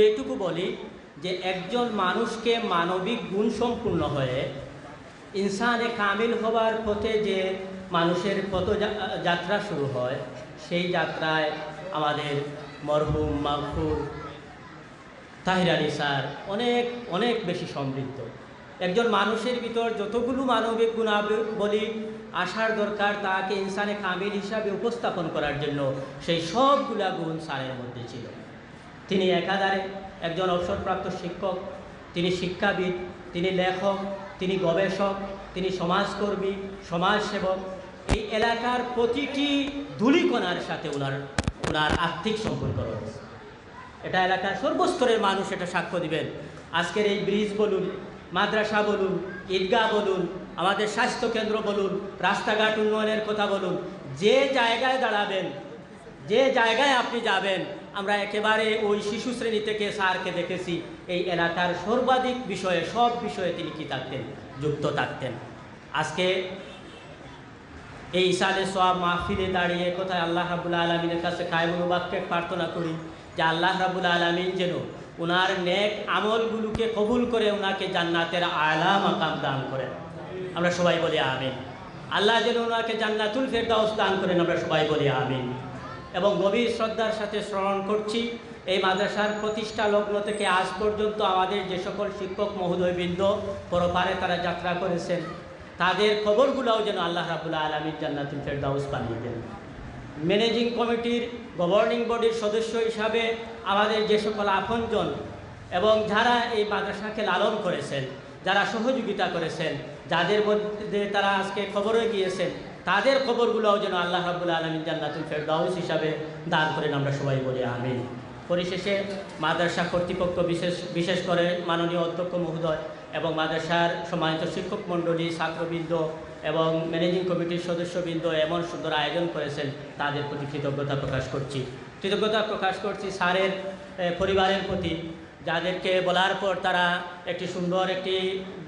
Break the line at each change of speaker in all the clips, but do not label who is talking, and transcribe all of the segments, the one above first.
এটুকু বলি যে একজন মানুষকে মানবিক গুণ সম্পূর্ণ হয়ে ইনসানে কামিল হবার পথে যে মানুষের যাত্রা শুরু হয়, সেই যাত্রায় আমাদের মরহুম মাগফুর তাহির আলী স্যার অনেক অনেক বেশি সমৃদ্ধ। একজন মানুষের ভিতর যতগুলো মানবিক গুণাবলী আসার দরকার তাকে ইনসানে কামিল হিসাবে উপস্থাপন করার জন্য সেই সবগুলা গুণ স্যারের মধ্যে ছিল। তিনি একাধারে একজন অবসরপ্রাপ্ত শিক্ষক, তিনি শিক্ষাবিদ, তিনি লেখক, তিনি গবেষক, তিনি সমাজকর্মী, সমাজসেবক। এই এলাকার প্রতিটি ধূলিকণার সাথে ওনার আর্থিক সম্পর্ক রয়েছে। এটা এলাকার সর্বস্তরের মানুষ এটা সাক্ষ্য দিবেন। আজকের এই ব্রিজ বলুন, মাদ্রাসা বলুন, ঈদগাহ বলুন, আমাদের স্বাস্থ্যকেন্দ্র বলুন, রাস্তাঘাট উন্নয়নের কথা বলুন, যে জায়গায় দাঁড়াবেন, যে জায়গায় আপনি যাবেন, আমরা একেবারে ওই শিশু শ্রেণী থেকে স্যারকে দেখেছি এই এলাকার সর্বাধিক বিষয়ে, সব বিষয়ে তিনি কি থাকতেন, যুক্ত থাকতেন। আজকে এই ইসালে সোয়াব মাহফিলে দাঁড়িয়ে কোথায় আল্লাহ রাব্বুল আলামিনের কাছে কায়মুল বাক্যে প্রার্থনা করি যে আল্লাহ রাব্বুল আলামিন যেন ওনার নেক আমলগুলোকে কবুল করে ওনাকে জান্নাতের আলা মাকাম দান করেন। আমরা সবাই বলি আমিন। আল্লাহ যেন ওনাকে জান্নাতুল ফেরদাউস দান করেন। আমরা সবাই বলি আমিন। এবং গভীর শ্রদ্ধার সাথে স্মরণ করছি এই মাদ্রাসার প্রতিষ্ঠা লগ্ন থেকে আজ পর্যন্ত আমাদের যে সকল শিক্ষক মহোদয়বৃন্দ পরপারে তারা যাত্রা করেছেন, তাদের খবরগুলোও যেন আল্লাহ রাব্বুল আলামিন জান্নাতুল ফেরদাউস বানিয়ে দেন। ম্যানেজিং কমিটির, গভর্নিং বডির সদস্য হিসাবে আমাদের যে সকল আপনজন এবং যারা এই মাদ্রাসাকে লালন করেছেন, যারা সহযোগিতা করেছেন, যাদের মধ্যে তারা আজকে খবরে গিয়েছেন, তাদের খবরগুলোও যেন আল্লাহ রাব্বুল আলামিন জান্নাতুল ফেরদাউস হিসাবে দান করেন। আমরা সবাই বলি আমিন। পরিশেষে মাদ্রাসা কর্তৃপক্ষ, বিশেষ করে মাননীয় অধ্যক্ষ মহোদয় এবং মাদ্রাসার সম্মানিত শিক্ষক মণ্ডলী, ছাত্রবৃন্দ এবং ম্যানেজিং কমিটির সদস্যবৃন্দ এমন সুন্দর আয়োজন করেছেন, তাদের প্রতি কৃতজ্ঞতা প্রকাশ করছি স্যারের পরিবারের প্রতি, যাদেরকে বলার পর তারা একটি সুন্দর একটি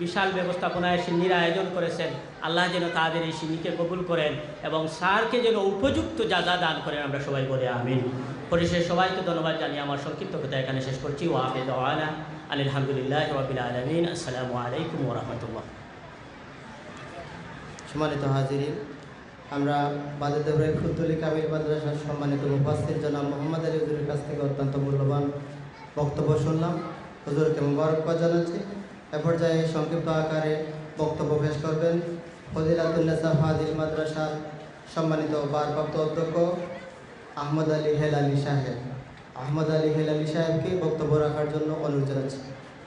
বিশাল ব্যবস্থাপনায় সিন্নির আয়োজন করেছেন। আল্লাহ যেন তাদের এই সিন্নিকে কবুল করেন এবং স্যারকে যেন উপযুক্ত জাযা দান করেন। আমরা সবাই বলি আমিন। পরিশেষে সবাইকে ধন্যবাদ জানিয়ে আমার সংক্ষিপ্ত কথা এখানে শেষ করছি। ওয়া আখিরু দাওয়ানা আলহামদুলিল্লাহি রাব্বিল আলামিন। আসসালামু আলাইকুম ওয়া রাহমাতুল্লাহ।
সম্মানিত হাজিরিন, আমরা বাদেদেবরাই ফুতুলি কামিল মাদ্রাসার সম্মানিত মুফাসসির জনাব মোহাম্মদ আলী হুজুরের কাছ থেকে অত্যন্ত মূল্যবান বক্তব্য শুনলাম। হুজুরকে মুবারকবাদ জানাচ্ছি। এ পর্যায়ে সংক্ষিপ্ত আকারে বক্তব্য পেশ করবেন ফজিলাতুন্নেসা ফাজিল মাদ্রাসার সম্মানিত ভারপ্রাপ্ত অধ্যক্ষ আহমদ আলী হেলালি সাহেব। আহমদ আলী হেলালি সাহেবকে বক্তব্য রাখার জন্য অনুরোধ জানাচ্ছি।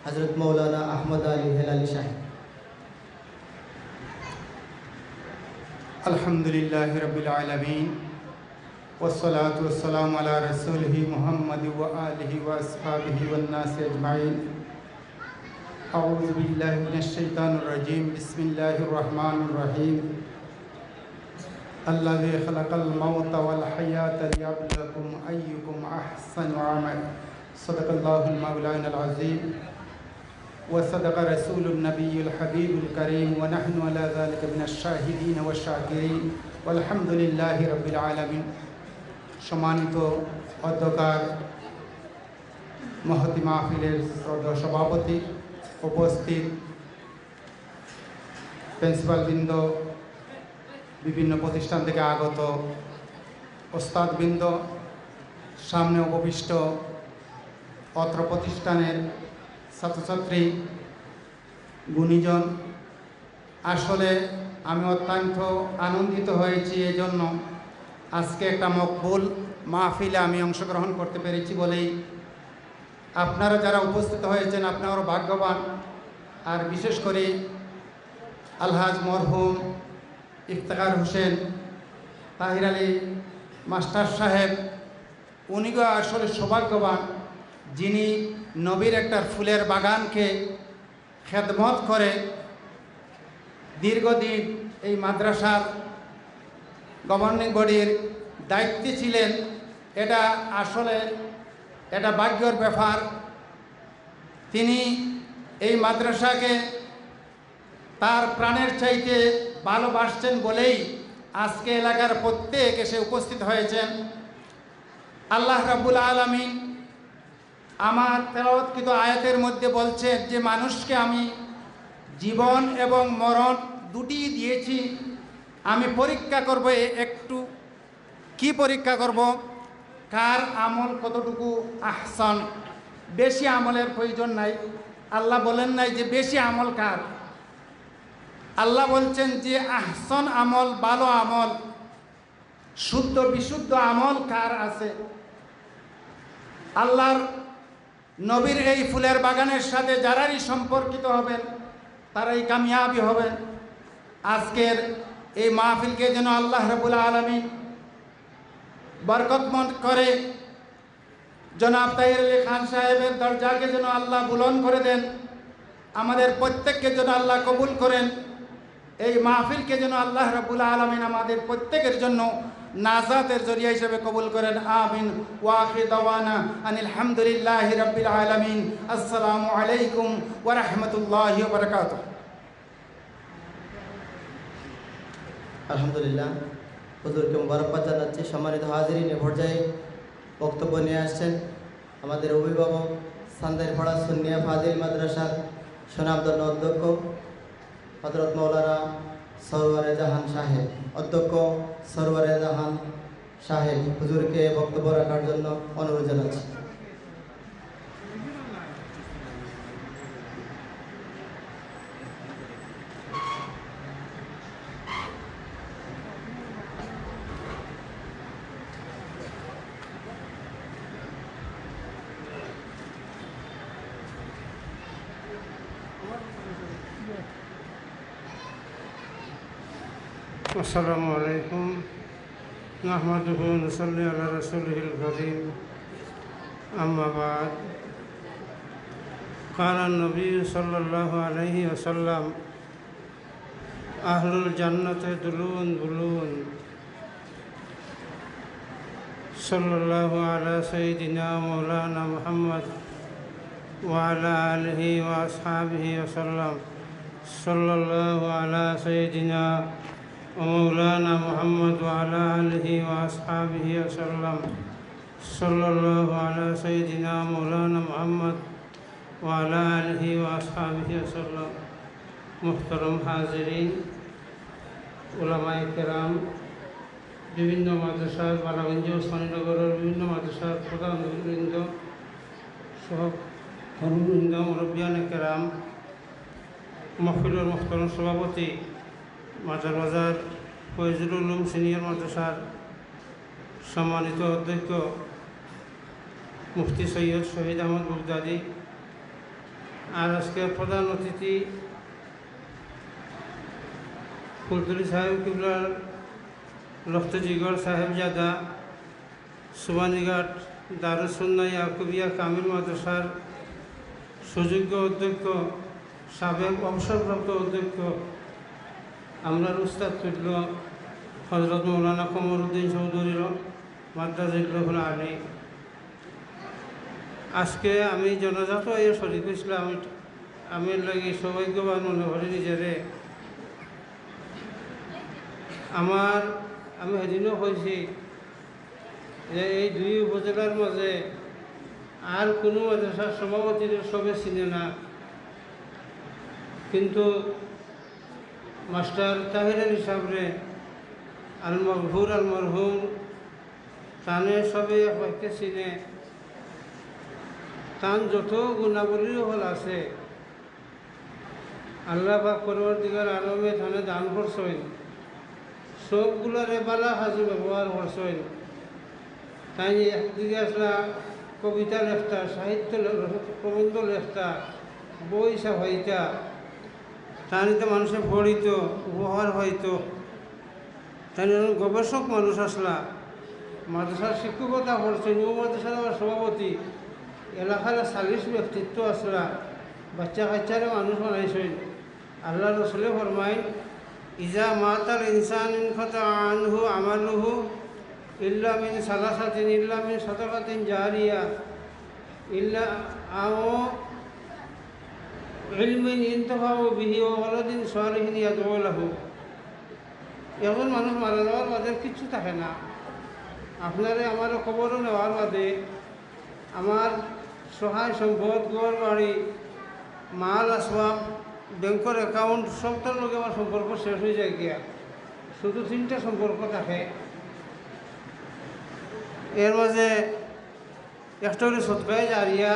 হযরত মৌলানা আহমদ আলী হেলালি সাহেব।
আলহামদুলিল্লাহি রাব্বিল আলামিন ওয়াসসালাতু ওয়াসসালামু আলা রাসূলিহি মুহাম্মাদ ওয়া আলিহি ওয়া আসহাবিহি ওয়ান নাস আজমাইন। আউযু বিল্লাহি মিনাশ শাইতানির রাজীম। বিসমিল্লাহির রহমানির রহিম। আল্লাযী খালাকাল মাউতা ওয়াল হায়াতা লিয়াবলুয়াকুম আইয়ুকুম আহসানু আমালা। সাদাকাল্লাহুল মাওলানাল আযীম وصدق رسول النبي الحبيب الكريم ونحن على ذلك من الشاهدين والشاكرين والحمد لله رب العالمين। সম্মানিত অধ্যকার, মহতি মাহফিলের শ্রদ্ধেয় সভাপতি, উপস্থিত প্রিন্সিপালবৃন্দ, বিভিন্ন প্রতিষ্ঠান থেকে আগত ওস্তাদবৃন্দ, সামনে উপবিষ্ট অত্র প্রতিষ্ঠানের ছাত্রছাত্রী, গুণীজন, আসলে আমি অত্যন্ত আনন্দিত হয়েছি এজন্য আজকে একটা মকবুল মাহফিলে আমি অংশগ্রহণ করতে পেরেছি বলেই। আপনারা যারা উপস্থিত হয়েছেন আপনারাও ভাগ্যবান। আর বিশেষ করে আলহাজ মরহুম ইফতেখার হোসেন তাহির আলী মাস্টার সাহেব, উনিও আসলে সৌভাগ্যবান, যিনি নবীর একটা ফুলের বাগানকে খেদমত করে দীর্ঘদিন এই মাদ্রাসার গভর্নিং বডির দায়িত্বে ছিলেন। এটা আসলে এটা ভাগ্যের ব্যাপার। তিনি এই মাদ্রাসাকে তার প্রাণের চাইতে ভালোবাসছেন বলেই আজকে এলাকার প্রত্যেক এসে উপস্থিত হয়েছেন। আল্লাহ রাব্বুল আলামিন আমার তেলাওয়াতকৃত আয়াতের মধ্যে বলছে যে মানুষকে আমি জীবন এবং মরণ দুটি দিয়েছি, আমি পরীক্ষা করব একটু। কি পরীক্ষা করব? কার আমল কতটুকু আহসান। বেশি আমলের প্রয়োজন নাই। আল্লাহ বলেন নাই যে বেশি আমল কার। আল্লাহ বলছেন যে আহসান আমল, ভালো আমল, শুদ্ধ বিশুদ্ধ আমল কার আছে। আল্লাহর নবীর এই ফুলের বাগানের সাথে যারাই সম্পর্কিত হবেন তারাই কামিয়াবি হবেন। আজকের এই মাহফিলকে যেন আল্লাহ রাব্বুল আলামিন বরকতময় করে, জনাব তাহির আলী খান সাহেবের দরজাকে যেন আল্লাহ বুলন্দ করে দেন, আমাদের প্রত্যেককে যেন আল্লাহ কবুল করেন। এই মাহফিলকে যেন আল্লাহ রাব্বুল আলামিন আমাদের প্রত্যেকের জন্য নাজাতের জরিয়া হিসেবে কবুল করেন। আমিন। ওয়া আখিরু দাওয়ানা আনিল হামদুলিল্লাহি রাব্বিল আলামিন। আসসালামু আলাইকুম ওয়া রাহমাতুল্লাহি ওয়া বারাকাতুহু।
আলহামদুলিল্লাহ, হুজুরকে মুবারকবাদ জানাচ্ছি। সম্মানিত হাজিরিন, এ পর্যায়ে বক্তব্য নিয়ে আসছেন আমাদের অভিভাবক, সান্দাইরপাড়া সুন্নিয়া ফাজিল মাদ্রাসার সুনামধন্য অধ্যক্ষ হযরত মাওলানা সরওয়ারে জাহান সাহেব। অধ্যক্ষ সরওয়ারে জাহান সাহেব হুজুরকে বক্তব্য রাখার জন্য অনুরোধ জানাচ্ছি।
আসসালামু আলাইকুম। নাহমাদুহু ওয়া নুসাল্লি আলা রাসূলিহিল কারীম। আম্মা বা'দ। ক্বালা নবী সাল্লাল্লাহু আলাইহি ওয়াসাল্লাম, আহলুল জান্নাতি দুলুন বুলুন। সাল্লাল্লাহু আলা সাইয়্যিদিনা মাওলানা মুহাম্মদ ওয়া আলা আলিহি ওয়া আসহাবিহি ওয়াসাল্লাম। সাল্লাল্লাহু আলা সাইয়্যিদিনা ومولانا محمد وعلى آله وأصحابه وسلم. صلى الله على سيدنا مولانا محمد وعلى آله وأصحابه وسلم. محترم হাজিরিন, উলামায়ে কেরাম, বিভিন্ন মাদ্রাসার বালাগঞ্জ ওসমানীনগরের বিভিন্ন মাদ্রাসার প্রধানবৃন্দ সহ কর্মবৃন্দ, মুরব্বিয়ানে কেরাম, মাহফিলের মুহতারাম সভাপতি মাজার বাজার ফয়জুল উলুম সিনিয়র মাদ্রাসার সম্মানিত অধ্যক্ষ মুফতি সৈয়দ শহীদ আহমদ বুগদাদি, আর আজকের প্রধান অতিথি ফুলতলি সাহেব কিবলার লফতজিগর সাহেবজাদা সুবানীঘাট দারুস সুন্নাহ ইয়াকুবিয়া কামিল মাদ্রাসার সুযোগ্য অধ্যক্ষ, সাবেক অবসরপ্রাপ্ত অধ্যক্ষ আমরার উস্তাদ তুল্য হজরত মৌলানা কমরউদ্দিন চৌধুরীর মাদ্রাজুল আলী। আজকে আমি জনজাত এর শরীর হয়েছিলাম। আমি লাগি সৌভাগ্যবান মনে করি নিজেরে। আমি সেদিনও কইছি যে এই দুই উপজেলার মাঝে আর কোনো মাদ্রাসার সভাপতির সবে চিনে না, কিন্তু মাস্টার তাহিরের হিসাবে আল মগফুর আল মরহুম তানে সবে হইতে চিনে। তান যত গুণাবলীও হল আছে আল্লাহ পাক পরবর্তীকার আলমে থানে দান করছেন, সবগুলারে বালা সাজু ব্যবহার করছেন। তাই একদিকে আসলা কবিতা লেখতা, সাহিত্য প্রবন্ধ লেখতা, বই ছাপাইতা, তানিতে মানুষে পড়িত, উপহার হইতো। তাই গবেষক মানুষ আসলা, মাদ্রাসার শিক্ষকতা করছেন, ও মাদ্রাসার আবার সভাপতি, এলাকার 40 ব্যক্তিত্ব আসলা, বাচ্চা কাচ্চারে মানুষ বানাইছেন। আল্লাহ রসুলে ফরমাইন, ইজা মাতাল ইনসান ইনকাতা আনহু আমালুহু ইল্লা মিন সালাসাতিন ইল্লা মিন সাদাকাতিন জারিয়া ইল্লা আও ইলমিন ইনতাফাউ বিহি ওয়া ওয়ালাদিন সালিহিন ইয়াদউ লাহু। এখন মানুষ মারা যাওয়ার বাদে কিচ্ছু থাকে না। আপনারে আমার খবরও নেওয়ার বাদে আমার সহায় সম্পদ ঘর বাড়ি মাল আসবাব ব্যাংকের অ্যাকাউন্ট সবটার লগে আমার সম্পর্ক শেষ হয়ে যায় গিয়া শুধু 3টা সম্পর্ক থাকে। এর মাঝে একটা হলো সদকায়ে জারিয়া।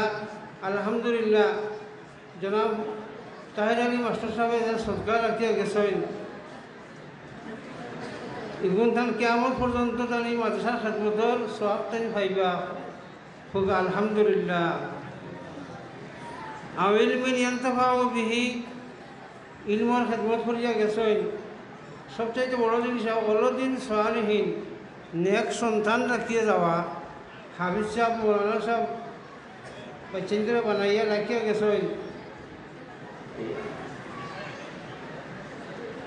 আলহামদুলিল্লাহ জনাব তাহির আলী মাস্টার সাহেব যে সদকা রাখিয়া গেছেন এগুন তান কেমন পর্যন্ত তান এই মাদ্রাসার খেদমতর সব তাই পাইবা হোক আলহামদুলিল্লাহ। আওয়ালিমিন ইয়ান্তাফাউ বিহি ইলমর খেদমত করিয়া গেছেন। সবচাইতে বড় জিনিস অলদিন সোয়ালিহীন নেক সন্তান রাখিয়ে যাওয়া। হাফিজ সাহেব মৌলানা সাহেব বাচ্চান করে বানাইয়া রাখিয়া গেছেন।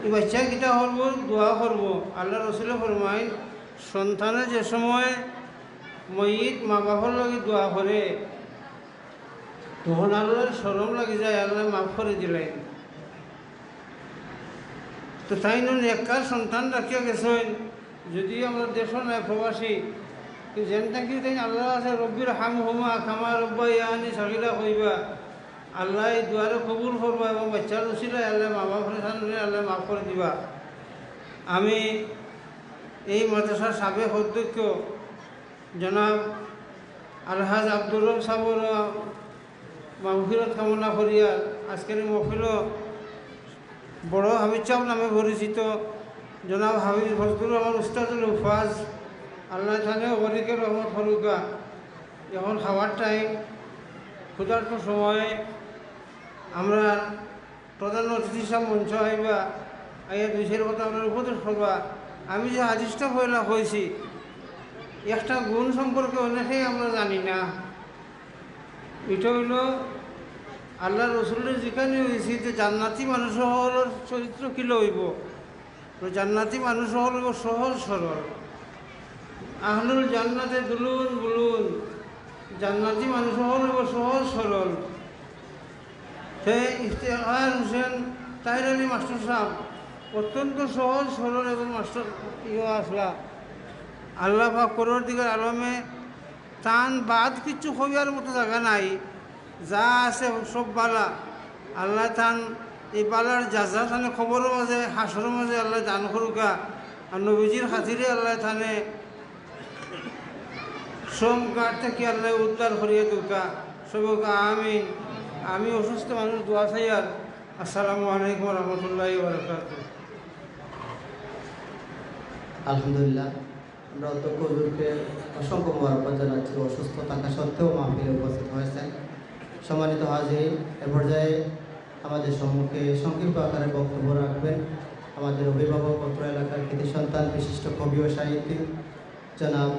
এই বাচ্চা কিটা করব দোয়া করব। আল্লাহ রসুলে ফরমাইন সন্তানে যে সময় ময়িত মা বাবার লাগে দোয়া করে তখন আল্লাহর শরম লাগি যায়, আল্লাহ মাফ করে দিলেন। তো তাই নেককার সন্তান রাখিয়া গেছেন। যদি আমরা দেশ নাই প্রবাসী যেন থাকি তাই আল্লাহ আছে রব্বির হাম হুমা খামা রব্বা ইয়ানি সাকিলা কইবা আল্লাহ এই দুয়ারে কবুল করবা এবং বাচ্চার উচিলায় আল্লাহ মা বাপরে সামনে আল্লাহ মাফ করে দিবা। আমি এই মাদ্রাসার সাবেক অধ্যক্ষ জনাব আলহাজ আব্দুর রব সাবর মাহফিলত কামনা করিয়া আজকের এই মহফিল বড় হাবিজ সাহেব নামে পরিচিত জনাব হাবিজ ফজলুর রহমান উস্তাদুল হুফাজ আল্লাহ থানে অবরিকের রহমত ফরুকা। এখন খাওয়ার টাইম ক্ষুধার্ত সময়ে আমরা প্রধান অতিথি সাহেব মঞ্চ আইবা আইয়া দুইশের কথা আপনার উপদেশ করবা। আমি যে হাদিসটা পয়লা হয়েছি একটা গুণ সম্পর্কে অনেকেই আমরা জানি না। এটা হইল আল্লাহ রসুলের যেখানে হয়েছি যে জান্নাতি মানুষ হল চরিত্র কী লইব। তো জান্নাতি মানুষ হল সহজ সরল। আহলুল জান্নাতে দুলুন বুলুন। জান্নাতি মানুষ হল সহজ সরল। সে ইফতেখার হোসেন তাহির আলী মাস্টার সাহেব অত্যন্ত সহজ সরল এবং মাস্টার আসলা আল্লাহ পাক করোর দিকের আলমে তান বাদ কিছু হইয়ার মতো জায়গা নাই। যা আছে সব বালা আল্লাহ তান এই বালার যা থানে খবরও মাঝে হাসরের মাঝে আল্লাহ দান করুকা। আর নবীজির খাতিরে আল্লাহ থানে শ্রম কাঠ থেকে আল্লাহ উদ্ধার করিয়া দুকা সবকা আমিন। আমি অসুস্থ মানুষ দোয়া চাই। আর আসসালামু আলাইকুম রহমতুল্লাহ বারাকাতুহু।
আলহামদুলিল্লাহ আমরা অধ্যক্ষ হুজুরকে অসংখ্য মোবারকবাদ জানাচ্ছি। অসুস্থ থাকা সত্ত্বেও মাহফিলে উপস্থিত হয়েছেন। সম্মানিত হাজির, এ পর্যায়ে আমাদের সম্মুখে সংক্ষিপ্ত আকারে বক্তব্য রাখবেন আমাদের অভিভাবক অত্র এলাকার কৃতি সন্তান বিশিষ্ট কবি ও সাহিত্যিক জনাব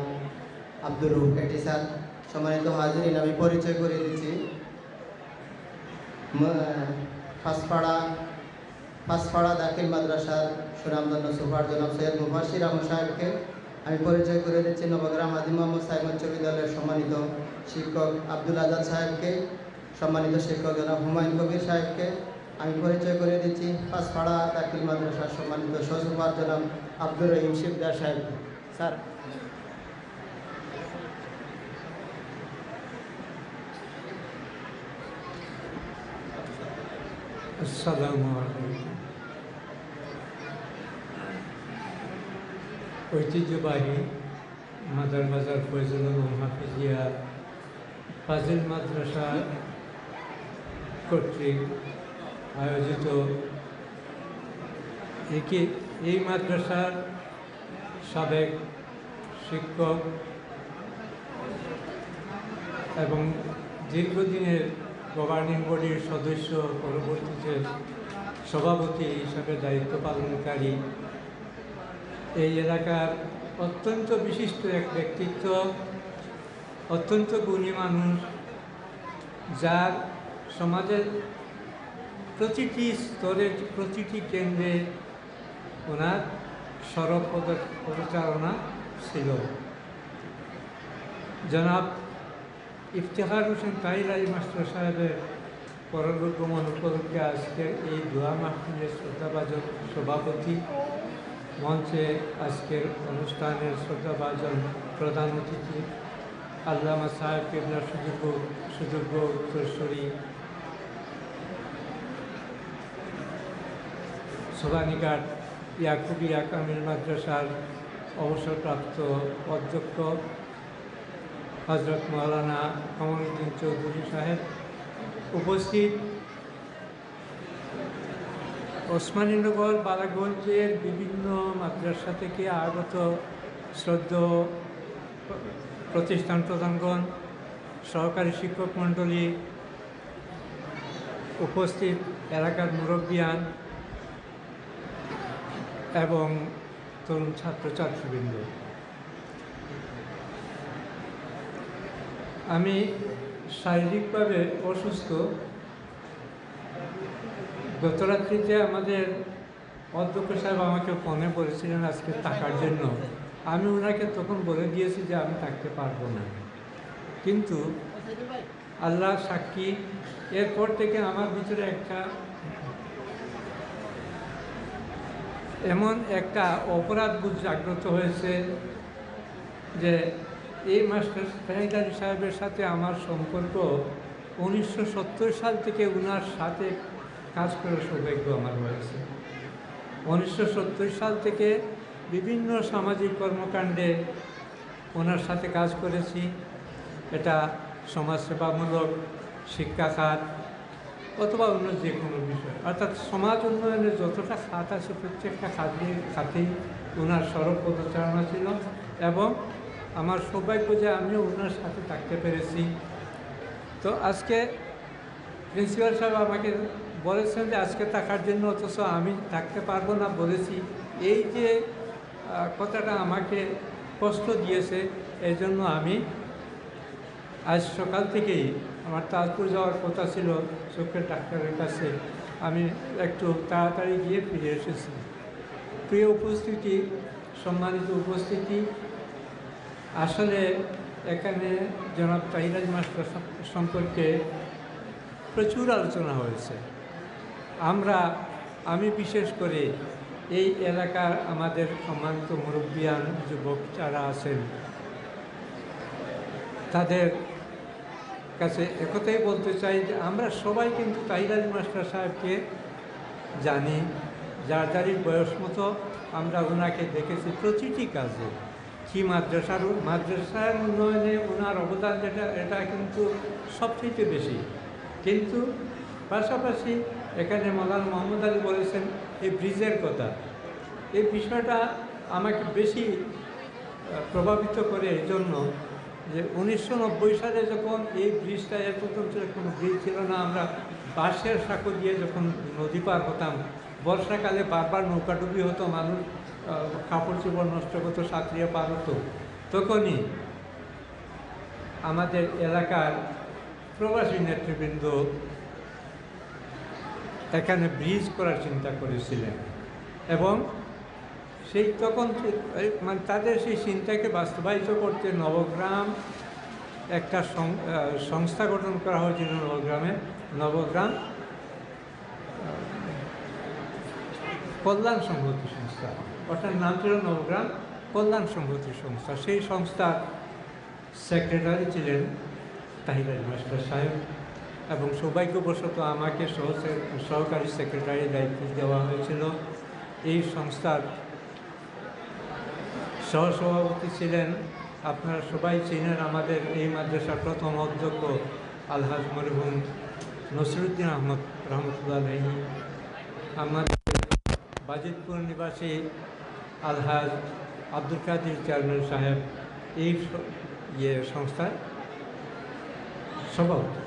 আব্দুর রউফ এটি স্যার। সম্মানিত হাজির, আমি পরিচয় করে দিচ্ছি ফাঁসপাড়া দাখিল মাদ্রাসার সুনামধন্য সুপার জনাব সৈয়দ মুবাশির আহমদ সাহেবকে। আমি পরিচয় করে দিচ্ছি নবগ্রাম আদি মোহাম্মদ সাহেব উচ্চ বিদ্যালয়ের সম্মানিত শিক্ষক আব্দুল আজাদ সাহেবকে, সম্মানিত শিক্ষক জনাব হুমায়ুন কবির সাহেবকে। আমি পরিচয় করে দিচ্ছি ফাঁসপাড়া দাখিল মাদ্রাসার সম্মানিত সহসুপার জনাব আব্দুর রহিম শিকদার সাহেবকে। স্যার
আসসালামু আলাইকুম। ঐতিহ্যবাহী মাদার বাজার ফয়জুল হাফিজিয়া ফাজিল মাদ্রাসা কর্তৃক আয়োজিত এই মাদ্রাসার সাবেক শিক্ষক এবং দীর্ঘদিনের গভর্নিং বডির সদস্য, পরবর্তীতে সভাপতি হিসাবে দায়িত্ব পালনকারী, এই এলাকার অত্যন্ত বিশিষ্ট এক ব্যক্তিত্ব, অত্যন্ত গুণী মানুষ, যার সমাজের প্রতিটি স্তরের প্রতিটি কেন্দ্রে ওনার সরব পদচারণা ছিল। জনাব ইফতেখার হোসেন তাহির আলী মাস্টার সাহেবের পরলোক গমন উপলক্ষে আজকের এই দোয়া মাহফিলের শ্রদ্ধাভাজন সভাপতি, মঞ্চে আজকের অনুষ্ঠানের শ্রদ্ধাভাজন প্রধান অতিথি, আল্লামা সাহেব কেবলার সুযোগ্য উত্তরসূরি সোলানিঘাট ইয়াকুবিয়া কামিল মাদ্রাসার অবসরপ্রাপ্ত অধ্যক্ষ হজরত মৌলানা কমরুদ্দিন চৌধুরী সাহেব, উপস্থিত ওসমানীনগর বালাগঞ্জের বিভিন্ন মাদ্রাসা থেকে আগত শ্রদ্ধেয় প্রতিষ্ঠান প্রধানগণ, সহকারী শিক্ষক মণ্ডলী, উপস্থিত এলাকার মুরব্বিয়ান এবং তরুণ ছাত্রছাত্রীবৃন্দ, আমি শারীরিকভাবে অসুস্থ। গতরাত্রিতে আমাদের অধ্যক্ষ সাহেব আমাকে ফোনে বলেছিলেন আজকে থাকার জন্য। আমি ওনাকে তখন বলে দিয়েছি যে আমি থাকতে পারবো না, কিন্তু আল্লাহ সাক্ষী, এরপর থেকে আমার ভিতরে এমন একটা অপরাধবোধ জাগ্রত হয়েছে যে এই মাস্টার শাহিদ আলী সাহেবের সাথে আমার সম্পর্ক 1970 সাল থেকে ওনার সাথে কাজ করার সৌভাগ্য আমার হয়েছে। 1970 সাল থেকে বিভিন্ন সামাজিক কর্মকাণ্ডে ওনার সাথে কাজ করেছি। এটা সমাজসেবামূলক, শিক্ষা খাত অথবা অন্য যে কোনো বিষয়, অর্থাৎ সমাজ উন্নয়নের যতটা খাত আছে প্রত্যেকটা খাতেই ওনার সড়ক পদচারণা ছিল এবং আমার সৌভাগ্য যে আমিও ওনার সাথে থাকতে পেরেছি। তো আজকে প্রিন্সিপাল সাহেব আমাকে বলেছেন যে আজকে থাকার জন্য, অথচ আমি থাকতে পারবো না বলেছি। এই যে কথাটা আমাকে কষ্ট দিয়েছে, এই জন্য আমি আজ সকাল থেকেই, আমার তাজপুর যাওয়ার কথা ছিল চোখের ডাক্তারের কাছে, আমি একটু তাড়াতাড়ি গিয়ে ফিরে এসেছি। প্রিয় উপস্থিতি, সম্মানিত উপস্থিতি, আসলে এখানে জনাব তাহির আলী মাস্টার সম্পর্কে প্রচুর আলোচনা হয়েছে। আমি বিশেষ করে এই এলাকার আমাদের সম্মানিত মুরব্বিয়ান যুবক যারা আছেন তাদের কাছে একথাই বলতে চাই যে আমরা সবাই কিন্তু তাহির আলী মাস্টার সাহেবকে জানি। যার যারই বয়স মতো আমরা ওনাকে দেখেছি প্রতিটি কাজে। কি মাদ্রাসার উন্নয়নে ওনার অবদান এটা কিন্তু সবচেয়ে বেশি। কিন্তু পাশাপাশি এখানে মৌলানা মোহাম্মদ আলী বলেছেন এই ব্রিজের কথা। এই বিষয়টা আমাকে বেশি প্রভাবিত করে এই জন্য যে 1990 সালে যখন এই ব্রিজটা, এর পর্যন্ত কোনো ব্রিজ ছিল না, আমরা বাঁশের সাঁকো দিয়ে যখন নদী পার হতাম, বর্ষাকালে বারবার নৌকাডুবি হতো, মানুষ কাপড় চোপড় নষ্ট হতো, সাঁতরিয়ে পার হতো, তখনই আমাদের এলাকার প্রবাসী নেতৃবৃন্দ এখানে ব্রিজ করার চিন্তা করেছিলেন এবং সেই তখন মানে তাদের সেই চিন্তাকে বাস্তবায়িত করতে নবগ্রাম একটা সংস্থা গঠন করা হয়েছিল। নবগ্রাম কল্যাণ সংহতি সংস্থা, অর্থাৎ নাম ছিল নবগ্রাম কল্যাণ সংহতি সংস্থা। সেই সংস্থার সেক্রেটারি ছিলেন তাহির আলী মাস্টার সাহেব এবং সৌভাগ্যবশত আমাকে সহকারী সেক্রেটারির দায়িত্ব দেওয়া হয়েছিল। এই সংস্থার সহসভাপতি ছিলেন, আপনারা সবাই চিনেন, আমাদের এই মাদ্রাসার প্রথম অধ্যক্ষ আলহাজ মরহুম নসরুদ্দিন আহমদ রহমতুল্লাহ আলাইহি, আমাদের বাজিতপুর নিবাসী আলহাজ আব্দুল কাদির চেয়ারম্যান সাহেব এই সংস্থার সভাপতি।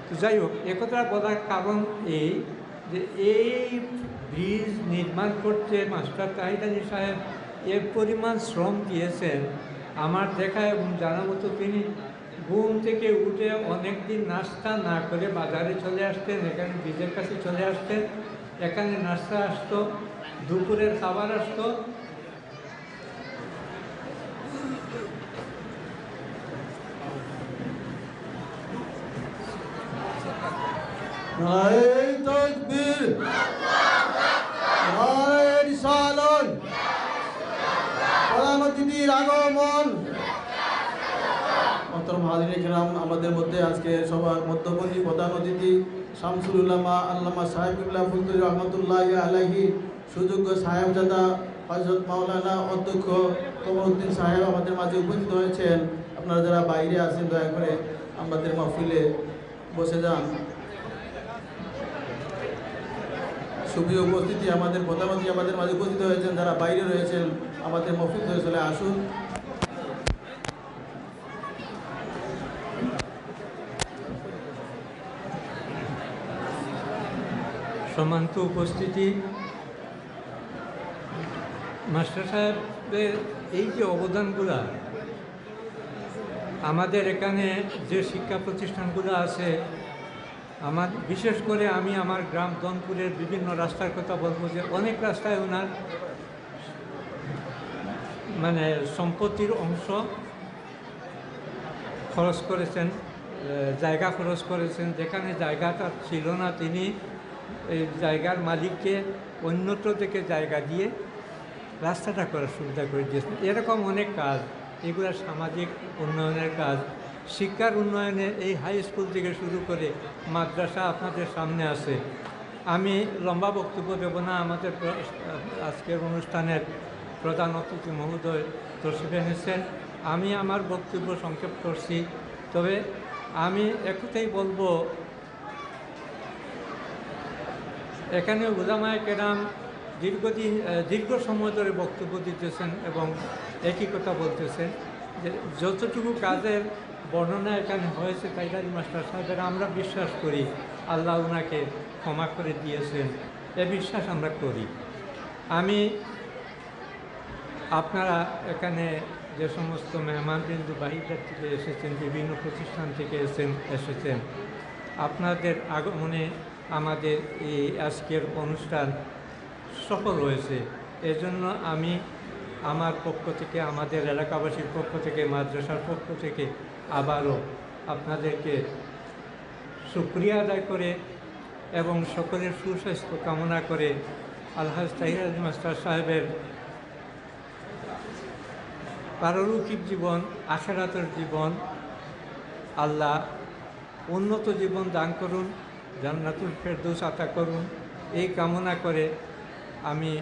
তো যাই হোক, একথা বলার কারণ এই যে এই ব্রিজ নির্মাণ করতে মাস্টার তাহির আলী সাহেব এর পরিমাণ শ্রম দিয়েছেন আমার দেখা এবং জানা মতো। তিনি ঘুম থেকে উঠে অনেক দিন নাস্তা না করে বাজারে চলে আসতেন, এখানে ব্রিজের কাছে চলে আসতেন, এখানে নাস্তা আসতো, দুপুরের খাবার আসতো,
প্রধান অতিথির আগমন,
মোহতারাম হাজির কিরাম, আমাদের মধ্যে আজকে সবার মধ্যবর্তী প্রধান অতিথি শামসুল উলামা আল্লামা সাহেবুল্লাহ ফুলতুরি রহমতুল্লাহ আলাইহি সুযোগ্য সাহেবজাদা হযরত মাওলানা অধ্যক্ষ কমরউদ্দিন সাহেব আমাদের মাঝে উপস্থিত হয়েছেন। আপনারা যারা বাইরে আছেন দয়া করে আমাদের মাহফিলে বসে যান। সুপ্রিয় উপস্থিতি, আমাদের প্রধানমন্ত্রী আমাদের মাঝে উপস্থিত হয়েছেন, যারা বাইরে রয়েছেন আমাদের মাহফিল হয়ে চলে আসুন।
সম্মানিত উপস্থিতি, মাস্টার সাহেবের এই যে অবদানগুলো, আমাদের এখানে যে শিক্ষা প্রতিষ্ঠানগুলো আছে, আমার বিশেষ করে আমি আমার গ্রাম দনপুরের বিভিন্ন রাস্তার কথা বলবো যে অনেক রাস্তায় ওনার মানে সম্পত্তির অংশ খরচ করেছেন, জায়গা খরচ করেছেন। যেখানে জায়গাটা ছিল না তিনি এই জায়গার মালিককে অন্যত্র থেকে জায়গা দিয়ে রাস্তাটা করার সুবিধা করে দিয়েছেন। এরকম অনেক কাজ, এগুলো সামাজিক উন্নয়নের কাজ, শিক্ষার উন্নয়নে এই হাই স্কুল থেকে শুরু করে মাদ্রাসা আপনাদের সামনে আছে। আমি লম্বা বক্তব্য দেব না, আমাদের আজকের অনুষ্ঠানের প্রধান অতিথি মহোদয় তশরিফ এনেছেন। আমি আমার বক্তব্য সংক্ষেপ করছি, তবে আমি একটাই বলবো, এখানে উলামায়ে কেরাম দীর্ঘ সময় ধরে বক্তব্য দিতেছেন এবং একই কথা বলতেছেন যে যতটুকু কাজের বর্ণনা এখানে হয়েছে কাইদারি মাস্টার সাহেবের, আমরা বিশ্বাস করি আল্লাহ ওনাকে ক্ষমা করে দিয়েছেন, এ বিশ্বাস আমরা করি। আমি আপনারা এখানে যে সমস্ত মেহমানবৃন্দু বাহির থেকে এসেছেন, বিভিন্ন প্রতিষ্ঠান থেকে এসেছেন, আপনাদের আগমনে আমাদের এই আজকের অনুষ্ঠান সফল হয়েছে। এজন্য আমি আমার পক্ষ থেকে, আমাদের এলাকাবাসীর পক্ষ থেকে, মাদ্রাসার পক্ষ থেকে আবারও আপনাদেরকে শুকরিয়া আদায় করে এবং সকলের সুস্বাস্থ্য কামনা করে আলহাজ তাহির আলী মাস্টার সাহেবের পারলৌকিক জীবন, আখিরাতের জীবন, আল্লাহ উন্নত জীবন দান করুন, জান্নাতুল ফেরদৌস আতা করুন, এই কামনা করে আমি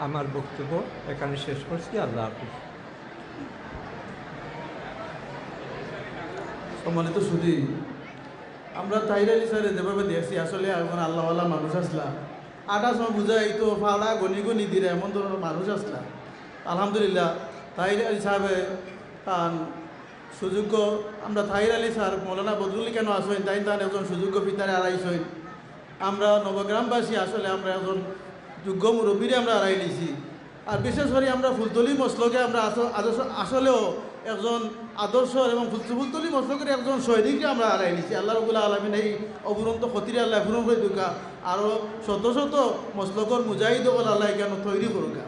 আমার বক্তব্য এখানে শেষ করছি। আল্লাহ হাফিজ।
সম্মানিত সুধী, আমরা তাহির আলী স্যারের যেভাবে দেখছি, আসলে এখন আল্লাহওয়ালা মানুষ আসলা, আটার সময় বুঝাই তো ফাড়া গনি দিলে এমন ধরনের মানুষ আসলা। আলহামদুলিল্লাহ তাহির আলী সাহেবের সুযোগ্য, আমরা তাহির আলী স্যার মৌলানা বদরুল কেন আসেন, তাই তার একজন সুযোগ্য পিতারে আড়াইছেন। আমরা নবগ্রামবাসী আসলে আমরা একজন যোগ্য মুরব্বীরে আমরা আড়াই নিয়েছি। আর বিশেষ করে আমরা ফুলতলি মসলকে আমরা আসলেও একজন আদর্শ এবং ফুলতলি মসলকের একজন শহীদকে আমরা আড়াই নিয়েছি। আল্লাহ রাব্বুল আলামিন এই অবরন্ত ক্ষতিরে আল্লাহ পূরণ করে দুকা, আরও শত শত মসলকর মুজাহিদ বলে আল্লাহ কেন তৈরি করুকা।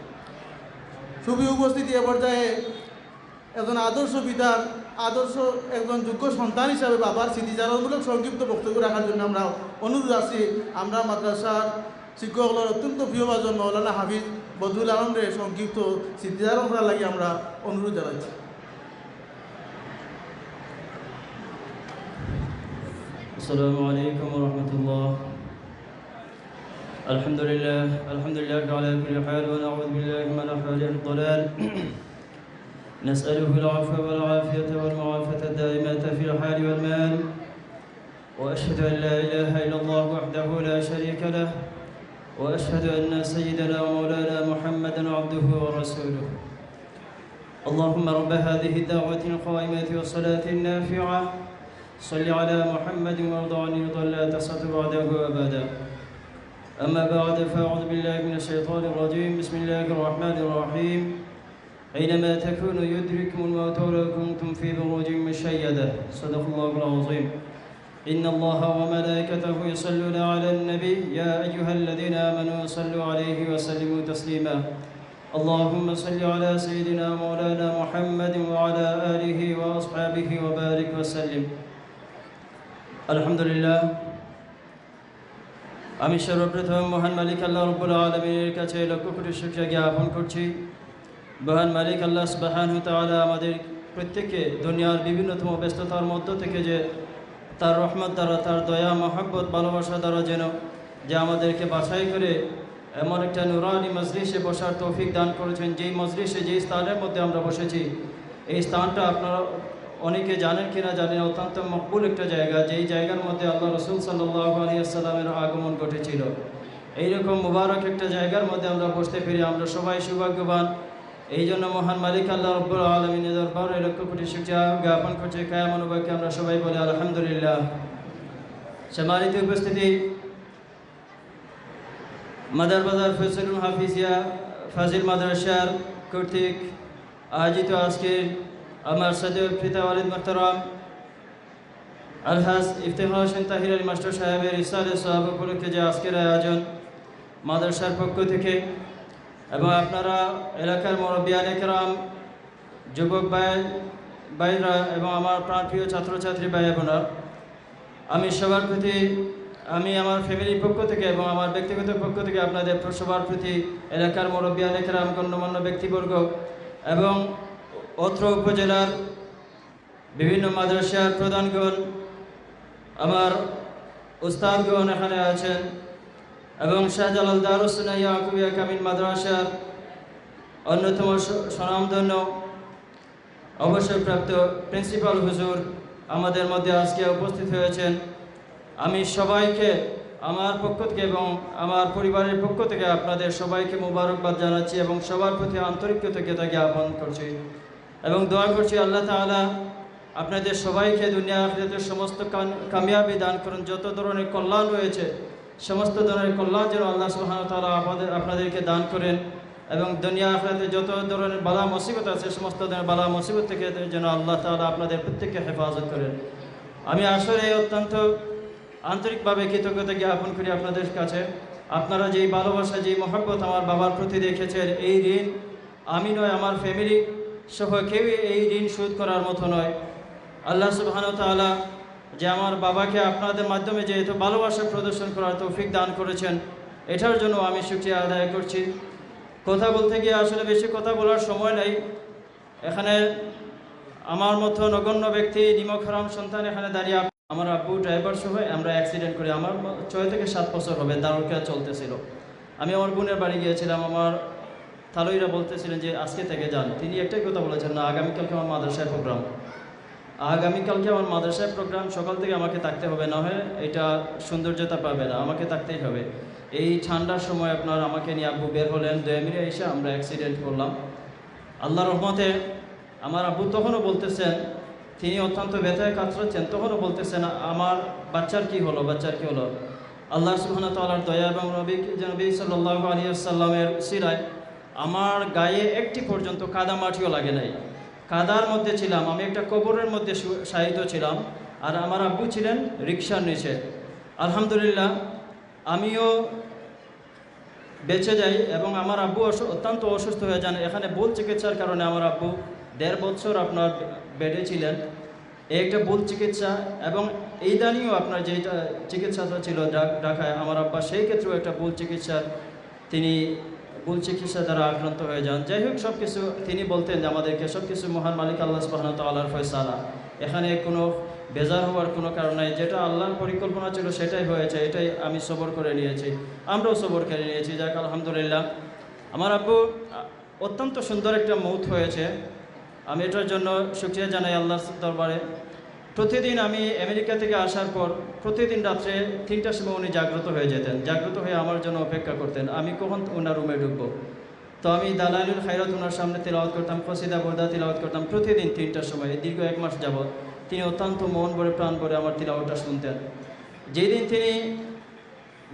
খুবই উপস্থিতি এ পর্যায়ে একজন আদর্শ পিতার আদর্শ একজন যোগ্য সন্তান হিসাবে বাবার স্মৃতিচারণমূলক সংক্ষিপ্ত বক্তব্য রাখার জন্য আমরা অনুরোধ আছি। আমরা মাদ্রাসার শিক্ষকদের অত্যন্ত প্রিয়ভাজন মৌলানা হাফিজ বদরুল আলমরে সংক্ষিপ্ত স্মৃতিচারণ করার লাগে আমরা অনুরোধ জানাচ্ছি।
السلام عليكم ورحمة الله. الحمد لله على كل حال، ونعوذ بالله من أحوال الضلال. نسأله العفو والعافية والمعافاة الدائمة في الحال والمال، وأشهد أن لا إله إلا الله وحده لا شريك له، وأشهد أن سيدنا ومولانا محمدا عبده ورسوله. اللهم رب هذه الدعوة القائمة والصلاة النافعة، صل على محمد وارض عن رضا لا تسقط بعده أبدا. أما بعد، فأعوذ بالله من الشيطان الرجيم. بسم الله الرحمن الرحيم. أينما تكونوا يدرككم الموت ولو كنتم في بروج مشيدة. صدق الله العظيم. إن الله وملائكته يصلون على النبي يا أيها الذين آمنوا صلوا عليه وسلموا تسليما. اللهم صل على سيدنا مولانا محمد وعلى آله وأصحابه وبارك وسلم. আলহামদুলিল্লাহ, আমি সর্বপ্রথম মহান মালিক আল্লাহ রাব্বুল আলামিনের কাছে লক্ষ কোটি শুকরিয়া জ্ঞাপন করছি। মহান মালিক আল্লাহ সুবহানাহু ওয়া তাআলা প্রত্যেককে দুনিয়ার বিভিন্নতম ব্যস্ততার মধ্য থেকে যে তার রহমত দ্বারা, তার দয়া মহব্বত ভালোবাসা দ্বারা যেন যে আমাদেরকে বাছাই করে এমন একটা নুরানি মজলিসে বসার তৌফিক দান করেছেন। যেই মজলিসে, যেই স্থানের মধ্যে আমরা বসেছি, এই স্থানটা আপনারা অনেকে জানেন কিনা জানেন, অত্যন্ত মকবুল একটা জায়গা, যেই জায়গার মধ্যে আল্লাহ রসুল সাল্লাল্লাহু আলাইহি ওয়াসাল্লামের আগমন ঘটেছিল। এইরকম মুবারক একটা জায়গার মধ্যে আমরা বসতে পেরে আমরা সবাই সৌভাগ্যবান। এই জন্য মহান মালিক আল্লাহ রব্বুল আলামিনের দরবারে লক্ষ কোটি শুকরিয়া জ্ঞাপন করছি। কায়াম অনুবাদকে আমরা সবাই বলি আলহামদুলিল্লাহ। সম্মানিত উপস্থিতি, মাদার বাজার ফজলুল হাফিজিয়া ফাজিল মাদ্রাসার কর্তৃক আয়োজিত আজকের আমার সদর পিতা ওয়ালিদ মোহতারাম আলহাজ ইফতেখার হোসেন তাহির আলী মাস্টার সাহেবের ইসালে সাহাব উপলক্ষে যে আজকের আয়োজন মাদ্রাসার পক্ষ থেকে, এবং আপনারা এলাকার মুরব্বিয়ান একরাম, যুবক ভাইরা এবং আমার প্রাণপ্রিয় ছাত্রছাত্রী ভাই বোনেরা, আমি সবার প্রতি, আমি আমার ফ্যামিলির পক্ষ থেকে এবং আমার ব্যক্তিগত পক্ষ থেকে আপনাদের সবার প্রতি, এলাকার মুরব্বিয়ান একরাম, গণ্যমান্য ব্যক্তিবর্গ এবং অত্র উপজেলার বিভিন্ন মাদ্রাসার প্রধানগণ, আমার উস্তাদগণ এখানে আছেন, এবং শাহজালাল দারুস সুন্নাহ ইয়াকুবিয়া কামিল মাদ্রাসার অন্যতম স্বনামধন্য অবসরপ্রাপ্ত প্রিন্সিপাল হুজুর আমাদের মধ্যে আজকে উপস্থিত হয়েছেন। আমি সবাইকে আমার পক্ষ থেকে এবং আমার পরিবারের পক্ষ থেকে আপনাদের সবাইকে মোবারকবাদ জানাচ্ছি এবং সবার প্রতি আন্তরিক কৃতজ্ঞতা জ্ঞাপন করছি এবং দোয়া করছি আল্লাহ তাআলা আপনাদের সবাইকে দুনিয়া আখিরাতের সমস্ত কামিয়াবি দান করুন। যত ধরনের কল্যাণ রয়েছে সমস্ত ধরনের কল্যাণ যেন আল্লাহ সুবহানাহু ওয়া তাআলা আপনাদেরকে দান করেন, এবং দুনিয়া আখিরাতে যত ধরনের বালা মুসিবত আছে সমস্ত ধরনের বালা মুসিবত থেকে যেন আল্লাহ তাআলা আপনাদের প্রত্যেককে হেফাজত করেন। আমি আসলে অত্যন্ত আন্তরিকভাবে কৃতজ্ঞতা জ্ঞাপন করি আপনাদের কাছে। আপনারা যেই ভালোবাসা, যেই মহব্বত আমার বাবার প্রতি রেখেছেন, এই ঋণ আমি নয়, আমার ফ্যামিলি সহ কেউই এই ঋণ শোধ করার মতো নয়। আল্লাহ সুবহানাহু ওয়া তাআলা যে আমার বাবাকে আপনাদের মাধ্যমে যে এত ভালোবাসা প্রদর্শন করার তৌফিক দান করেছেন, এটার জন্য আমি শুকরিয়া আদায় করছি। কথা বলতে গিয়ে আসলে বেশি কথা বলার সময় নেই। এখানে আমার মতো নগণ্য ব্যক্তি, নিমক হারাম সন্তান এখানে দাঁড়িয়ে, আমার আব্বু ড্রাইভার সহ আমরা অ্যাক্সিডেন্ট করি, আমার 6 থেকে 7 বছর হবে, দারুকা চলতেছিল। আমি আমার বোনের বাড়ি গিয়েছিলাম, আমার থালইরা বলতেছিলেন যে আজকে থেকে যান। তিনি একটাই কথা বলেছেন, না আগামীকালকে আমার মাদ্রাসায় প্রোগ্রাম, আগামীকালকে আমার মাদ্রাসায় প্রোগ্রাম, সকাল থেকে আমাকে থাকতে হবে, না হয় এটা সৌন্দর্যতা পাবে না, আমাকে থাকতেই হবে। এই ঠান্ডার সময় আপনার আমাকে নিয়ে আব্বু বের হলেন, 2 মিনিট এসে আমরা অ্যাক্সিডেন্ট করলাম। আল্লাহর রহমতে আমার আব্বু তখনও বলতেছেন, তিনি অত্যন্ত ব্যথায় কাতরাচ্ছেন, তখনও বলতেছেন আমার বাচ্চার কি হলো, বাচ্চার কি হলো। আল্লাহ সুবহানাহু ওয়া তাআলার দয়া এবং নবী সাল্লাল্লাহু আলাইহি ওয়াসাল্লামের উসিলায় আমার গায়ে একটি পর্যন্ত কাদা মাটিও লাগে নাই। কাদার মধ্যে ছিলাম, আমি একটা কবরের মধ্যে শায়িত ছিলাম, আর আমার আব্বু ছিলেন রিকশার নিচে। আলহামদুলিল্লাহ আমিও বেঁচে যাই এবং আমার আব্বু অত্যন্ত অসুস্থ হয়ে যান। এখানে ভুল চিকিৎসার কারণে আমার আব্বু 1.5 বছর আপনার বেডে ছিলেন। এই একটা ভুল চিকিৎসা, এবং এই দানিও আপনার যেটা চিকিৎসাটা ছিল ঢাকায়, আমার আব্বা সেই ক্ষেত্রেও একটা ভুল চিকিৎসা দ্বারা আক্রান্ত হয়ে যান। যাই হোক, সব কিছু তিনি বলতেন যে আমাদেরকে সব কিছু মহান মালিক আল্লাহ সুবহানাহু ওয়া তাআলার ফয়সালা, এখানে কোনো বেজার হওয়ার কোনো কারণ নাই। যেটা আল্লাহর পরিকল্পনা ছিল সেটাই হয়েছে, এটাই আমি সবর করে নিয়েছি, আমরাও সবর করে নিয়েছি। যাক আলহামদুলিল্লাহ, আমার আব্বু অত্যন্ত সুন্দর একটা মৌত হয়েছে। আমি এটার জন্য শুকরিয়া জানাই আল্লাহর দরবারে। প্রতিদিন আমি আমেরিকা থেকে আসার পর প্রতিদিন রাত্রে 3টার সময় উনি জাগ্রত হয়ে যেতেন, জাগ্রত হয়ে আমার জন্য অপেক্ষা করতেন আমি কখন ওনার রুমে ঢুকবো। তো আমি দালাইলুল খায়রাত ওনার সামনে তেলাওয়াত করতাম, কসিদা বরদা তেলাওয়াত করতাম প্রতিদিন 3টার সময়, দীর্ঘ 1 মাস যাবৎ তিনি অত্যন্ত মন ভরে প্রাণ ভরে আমার তেলাওয়াতটা শুনতেন। যেই দিন তিনি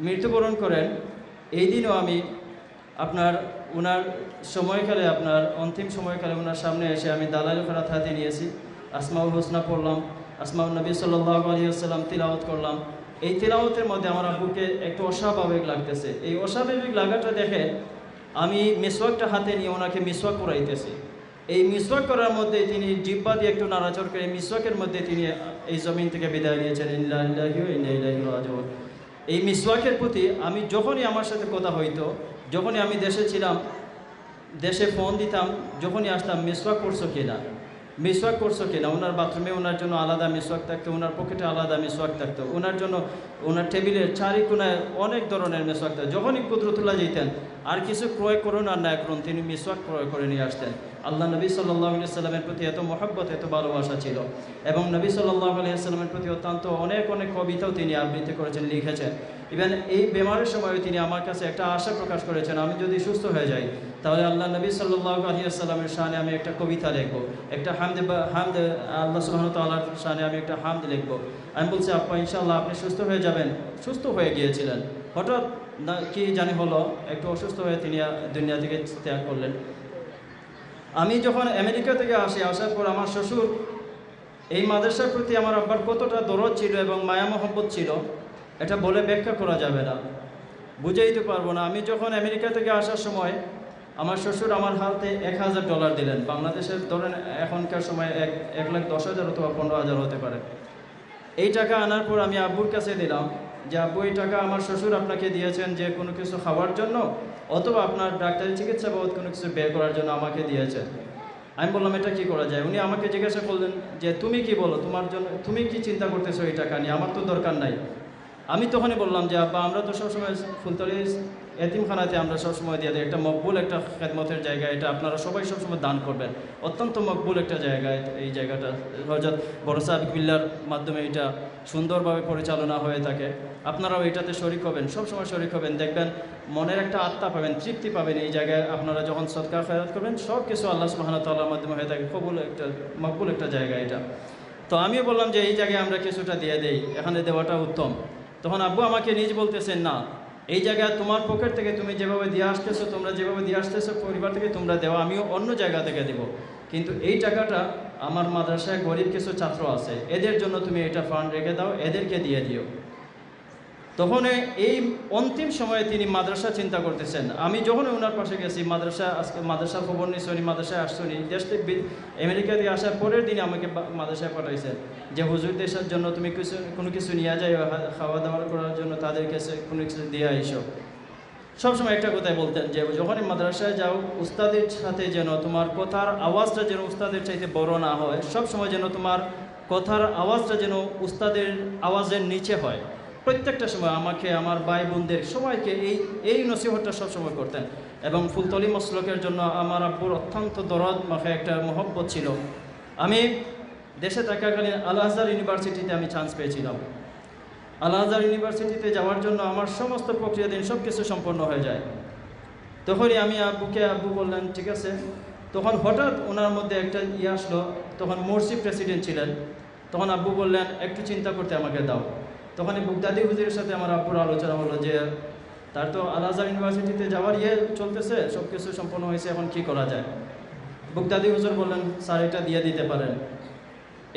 মৃত্যুবরণ করেন, এই দিনও আমি আপনার ওনার সময়কালে, আপনার অন্তিম সময়কালে ওনার সামনে এসে আমি দালাইলুল খায়রাত হাতে নিয়েছি, আসমাউল হোসনা পড়লাম, আসমাউল নবী সাল্লাল্লাহু আলাইহি ওয়াসাল্লাম তিলাওয়াত করলাম। এই তিলাওয়াতের মধ্যে আমার আব্বুকে একটু অস্বাভাবিক লাগতেছে। এই অস্বাভাবিক লাগাটা দেখে আমি মিসওয়াকটা হাতে নিয়ে ওনাকে মিসওয়াক করাইতেছি। এই মিসওয়াক করার মধ্যে তিনি জিহ্বা দিয়ে একটু নাড়াচড় করে মিসওয়াকের মধ্যে তিনি এই জমিন থেকে বিদায় নিয়েছেন। ইন্না লিল্লাহি ওয়া ইন্না ইলাইহি রাজিউন। এই মিসওয়াকের প্রতি আমি যখনই আমার সাথে কথা হইতো, যখনই আমি দেশে ছিলাম, দেশে ফোন দিতাম, যখনই আসতাম মিসওয়াক করছো কিনা, মিসওয়াক করছো কিনা। ওনার বাথরুমে ওনার জন্য আলাদা মিসওয়াক থাকতো, ওনার পকেটে আলাদা মিসওয়াক থাকতো, ওনার জন্য ওনার টেবিলের চারিকোনায় অনেক ধরনের মিসওয়াক থাকতো। যখনই কুদরতুল্লাহ যেতেন আর কিছু ক্রয় করুন আর না করুন, তিনি মিসওয়াক ক্রয় করে নিয়ে আসতেন। আল্লাহ নবী সাল্লাল্লাহু আলাইহি সাল্লামের প্রতি এত মহব্বত, এত ভালোবাসা ছিল। এবং নবী সাল্লাল্লাহু আলাইহি সাল্লামের প্রতি অত্যন্ত অনেক অনেক কবিতাও তিনি আবৃত্তি করেছেন, লিখেছেন। ইভেন এই বেমারের সময় তিনি আমার কাছে একটা আশা প্রকাশ করেছেন, আমি যদি সুস্থ হয়ে যাই তাহলে আল্লাহ নবী সাল্লাল্লাহু আলাইহি সাল্লামের শানে আমি একটা কবিতা লিখবো, একটা হামদ আল্লাহ সুবহানাহু ওয়া তাআলার শানে আমি একটা হামদ লিখবো। আমি বলছি, আপা ইনশাআল্লাহ আপনি সুস্থ হয়ে যাবেন। সুস্থ হয়ে গিয়েছিলেন, হঠাৎ না কি জানি হলো, একটু অসুস্থ হয়ে তিনি দুনিয়া থেকে ত্যাগ করলেন। আমি যখন আমেরিকা থেকে আসার পর আমার শ্বশুর, এই মাদ্রাসার প্রতি আমার আব্বার কতটা দরদ ছিল এবং মায়া মহব্বত ছিল, এটা বলে ব্যাখ্যা করা যাবে না, বুঝাইতে পারবো না। আমি যখন আমেরিকা থেকে আসার সময় আমার শ্বশুর আমার হাতে $1000 দিলেন। বাংলাদেশের ধরেন এখনকার সময় 1,10,000 অথবা 15,000 হতে পারে। এই টাকা আনার পর আমি আব্বুর কাছে দিলাম যে আব্বু, এই টাকা আমার শ্বশুর আপনাকে দিয়েছেন যে কোনো কিছু খাওয়ার জন্য অথবা আপনার ডাক্তারি চিকিৎসা বাবদ কোনো কিছু বের করার জন্য আমাকে দিয়েছেন। আমি বললাম, এটা কি করা যায়? উনি আমাকে জিজ্ঞাসা করলেন যে তুমি কি বলো, তোমার জন্য তুমি কি চিন্তা করতেছো এই টাকা নিয়ে, আমার তো দরকার নাই। আমি তখনই বললাম যে আব্বা, আমরা তো সবসময় ফুলতলি এতিমখানাতে আমরা সবসময় দিয়ে দিই, একটা মকবুল একটা খেদমতের জায়গা, এটা আপনারা সবাই সবসময় দান করবেন, অত্যন্ত মকবুল একটা জায়গা এই জায়গাটা। হযরত বড় সাহেব বিল্লার মাধ্যমে এটা সুন্দরভাবে পরিচালনা হয়ে থাকে। আপনারাও এটাতে শরিক হবেন, সবসময় শরিক হবেন, দেখবেন মনের একটা আত্মা পাবেন, তৃপ্তি পাবেন। এই জায়গায় আপনারা যখন সদকা খয়রাত করবেন সব কিছু আল্লাহ সুবহানাহু ওয়া তাআলার মাধ্যমে হয়ে থাকে, মকবুল একটা জায়গা এটা। তো আমিও বললাম যে এই জায়গায় আমরা কিছুটা দিয়ে দেই, এখানে দেওয়াটা উত্তম। তখন আব্বু আমাকে নিজ বলতেছেন, না, এই জায়গায় তোমার পকেট থেকে তুমি যেভাবে দিয়ে আসতেছো, তোমরা যেভাবে দিয়ে আসতেছো পরিবার থেকে তোমরা দেওয়া, আমিও অন্য জায়গা থেকে দেবো, কিন্তু এই টাকাটা আমার মাদ্রাসায় গরিব কিছু ছাত্র আছে, এদের জন্য তুমি এটা ফান্ড রেখে দাও, এদেরকে দিয়ে দিও। তখন এই অন্তিম সময়ে তিনি মাদ্রাসা চিন্তা করতেছেন। আমি যখন ওনার পাশে গেছি, আজকে মাদ্রাসা খবর নিচ্ছি, মাদ্রাসায় আসছনি, দেশ থেকে আমেরিকা থেকে আসার পরের দিনে আমাকে মাদ্রাসায় পাঠাইছেন যে হুজুর দেশের জন্য তুমি কোনো কিছু নিয়ে যাই, খাওয়া দাওয়া করার জন্য তাদের কাছে কোনো কিছু দিয়ে আইসো। সবসময় একটা কথাই বলতেন যে যখনই মাদ্রাসায় যাও, উস্তাদের সাথে যেন তোমার কথার আওয়াজটা যেন উস্তাদের চাইতে বড় না হয়, সবসময় যেন তোমার কথার আওয়াজটা যেন উস্তাদের আওয়াজের নিচে হয়। প্রত্যেকটা সময় আমাকে, আমার ভাই বোনদের সবাইকে এই নসিহতটা সবসময় করতেন। এবং ফুলতলি মসলকের জন্য আমার আব্বুর অত্যন্ত দরদ মাখা একটা মহব্বত ছিল। আমি দেশে থাকাকালীন আল আজহার ইউনিভার্সিটিতে আমি চান্স পেয়েছিলাম। আল আজহার ইউনিভার্সিটিতে যাওয়ার জন্য আমার সমস্ত প্রক্রিয়াধীন সব কিছু সম্পন্ন হয়ে যায়। তখনই আমি আব্বু বললেন ঠিক আছে। তখন হঠাৎ ওনার মধ্যে একটা আসলো, তখন মোরসি প্রেসিডেন্ট ছিলেন। তখন আব্বু বললেন একটু চিন্তা করতে আমাকে দাও। তখন বুগদাদি হুজুরের সাথে আমার আব্বুর আলোচনা হলো যে তার তো আল আজহার ইউনিভার্সিটিতে যাওয়ার চলতেছে, সব কিছু সম্পন্ন হয়েছে, এখন কি করা যায়। বুগদাদি হুজুর বললেন স্যার এটা দিয়ে দিতে পারেন।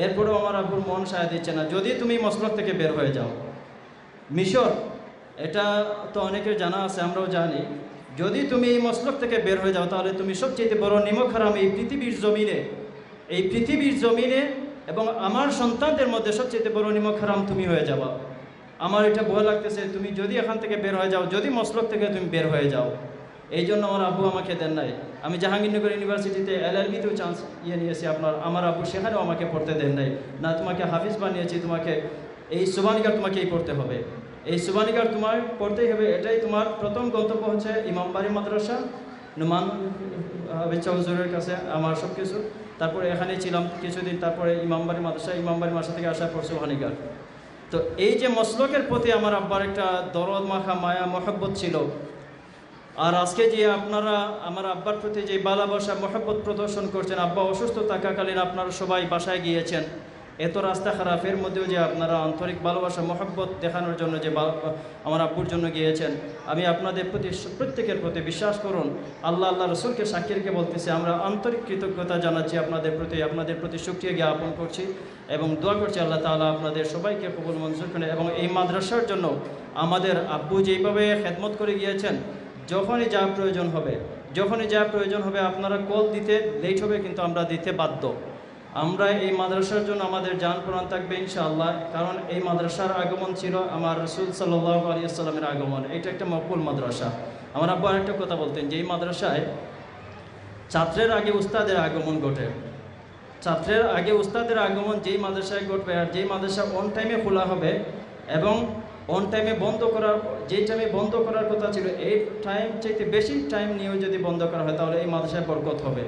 এরপরেও আমার আব্বুর মন সায় দিচ্ছে না। যদি তুমি মসলক থেকে বের হয়ে যাও, মিশর, এটা তো অনেকের জানা আছে, আমরাও জানি, যদি তুমি এই মসলক থেকে বের হয়ে যাও তাহলে তুমি সবচেয়ে বড় নিমক হারাম এই পৃথিবীর জমিনে এবং আমার সন্তানদের মধ্যে সবচেয়ে বড় নিমক হারাম তুমি হয়ে যাবা। আমার এটা ভয় লাগতেছে, তুমি যদি এখান থেকে বের হয়ে যাও, যদি মসলক থেকে তুমি বের হয়ে যাও। এই জন্য আমার আব্বু আমাকে দেন নাই। আমি জাহাঙ্গীরনগর ইউনিভার্সিটিতে LLB-তেও চান্স নিয়েছি, আমার আব্বু সেখানেও আমাকে পড়তে দেন নাই। না তোমাকে হাফিজ বানিয়েছি, তোমাকে এই সুবানিগার তোমাকেই পড়তে হবে, এই সুবানিগার তোমার পড়তেই হবে, এটাই তোমার প্রথম গন্তব্য হচ্ছে ইমামবাড়ি মাদ্রাসা, নুমান বিচ্ছা হুজুরের কাছে আমার সব কিছু। তারপরে এখানেই ছিলাম কিছুদিন, তারপরে ইমামবাড়ি মাদ্রাসা থেকে আসার পর সুবানিগার। তো এই যে মসলকের প্রতি আমার আব্বার একটা দরদ মাখা মায়া মহব্বত ছিল। আর আজকে যে আপনারা আমার আব্বার প্রতি যে ভালোবাসা মহব্বত প্রদর্শন করছেন, আব্বা অসুস্থ থাকাকালীন আপনারা সবাই বাসায় গিয়েছেন, এত রাস্তা খারাপের মধ্যেও যে আপনারা আন্তরিক ভালোবাসা মহব্বত দেখানোর জন্য যে আমার আব্বুর জন্য গিয়েছেন, আমি আপনাদের প্রতি প্রত্যেকের প্রতি বিশ্বাস করুন, আল্লাহ রসুলকে সাক্ষী রেখে বলতেছি, আমরা আন্তরিক কৃতজ্ঞতা জানাচ্ছি আপনাদের প্রতি শুকরিয়া জ্ঞাপন করছি এবং দোয়া করছি আল্লাহ তাআলা আপনাদের সবাইকে কবুল মঞ্জুর করেন। এবং এই মাদ্রাসার জন্য আমাদের আব্বু যেইভাবে খেদমত করে গিয়েছেন, যখনই যা প্রয়োজন হবে আপনারা কল দিতে লেট হবে, কিন্তু আমরা দিতে বাধ্য। আমরা এই মাদ্রাসার জন্য আমাদের জান প্রাণ থাকবে ইনশাআল্লাহ, কারণ এই মাদ্রাসার আগমন ছিল আমার রাসূল সাল্লাল্লাহু আলাইহি ওয়াসাল্লামের আগমন। এটা একটা মকবুল মাদ্রাসা। আমার আব্বু আরেকটা কথা বলতেন যে এই মাদ্রাসায় ছাত্রের আগে উস্তাদের আগমন ঘটে। ছাত্রের আগে উস্তাদের আগমন যেই মাদ্রাসায় ঘটবে আর যেই মাদ্রাসা অন টাইমে খোলা হবে এবং অন টাইমে বন্ধ করার যেই টাইমে বন্ধ করার কথা ছিল এই টাইম চাইতে বেশি টাইম নিয়েও যদি বন্ধ করা হয় তাহলে এই মাদ্রাসায় বরকত হবে।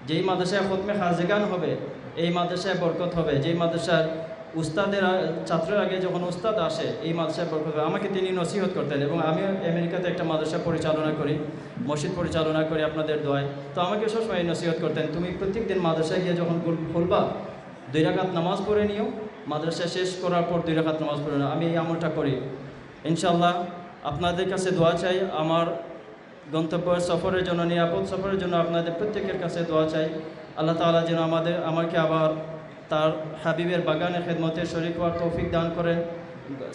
যেই মাদ্রাসায় খতমে হাজেগান হবে এই মাদ্রাসায় বরকত হবে। যেই মাদ্রাসার উস্তাদের ছাত্রের আগে যখন উস্তাদ আসে এই মাদ্রাসায় বরকত হবে। আমাকে তিনি নসিহত করতেন এবং আমি আমেরিকাতে একটা মাদ্রাসা পরিচালনা করি, মসজিদ পরিচালনা করি আপনাদের দোয়ায়। তো আমাকে সবসময় নসিহত করতেন, তুমি প্রত্যেক দিন মাদ্রাসায় গিয়ে যখন খুলবা 2 রাকাত নামাজ পড়ে নিও, মাদ্রাসা শেষ করার পর 2 রাকাত নামাজ পড়ে নিও। আমি এই আমলটা করি। ইনশাআল্লাহ আপনাদের কাছে দোয়া চাই, আমার গন্তব্য সফরের জন্য, নিরাপদ সফরের জন্য আপনাদের প্রত্যেকের কাছে দোয়া চাই। আল্লাহ তাআলা যেন আমাকে আবার তার হাবিবের বাগানে খেদমতে শরীক হওয়ার তৌফিক দান করেন।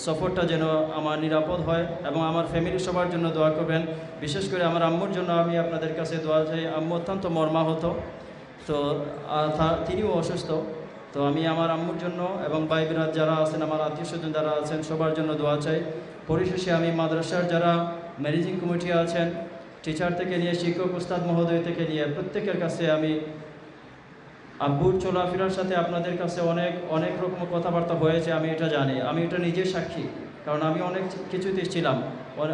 সফরটা যেন আমার নিরাপদ হয় এবং আমার ফ্যামিলি সবার জন্য দোয়া করবেন। বিশেষ করে আমার আম্মুর জন্য আমি আপনাদের কাছে দোয়া চাই। আম্মু অত্যন্ত মর্মাহত, তো তিনিও অসুস্থ। তো আমি আমার আম্মুর জন্য এবং ভাই বিরাজ যারা আছেন, আমার আত্মীয় স্বজন যারা আছেন সবার জন্য দোয়া চাই। পরিশেষে আমি মাদ্রাসার যারা ম্যানেজিং কমিটি আছেন, টিচার থেকে নিয়ে শিক্ষক উস্তাদ মহোদয় থেকে নিয়ে প্রত্যেকের কাছে আমি আব্বুর চলাফেরার সাথে আপনাদের কাছে অনেক রকম কথাবার্তা হয়েছে, আমি এটা জানি, আমি এটা নিজেই সাক্ষী, কারণ আমি অনেক কিছুতে ছিলাম,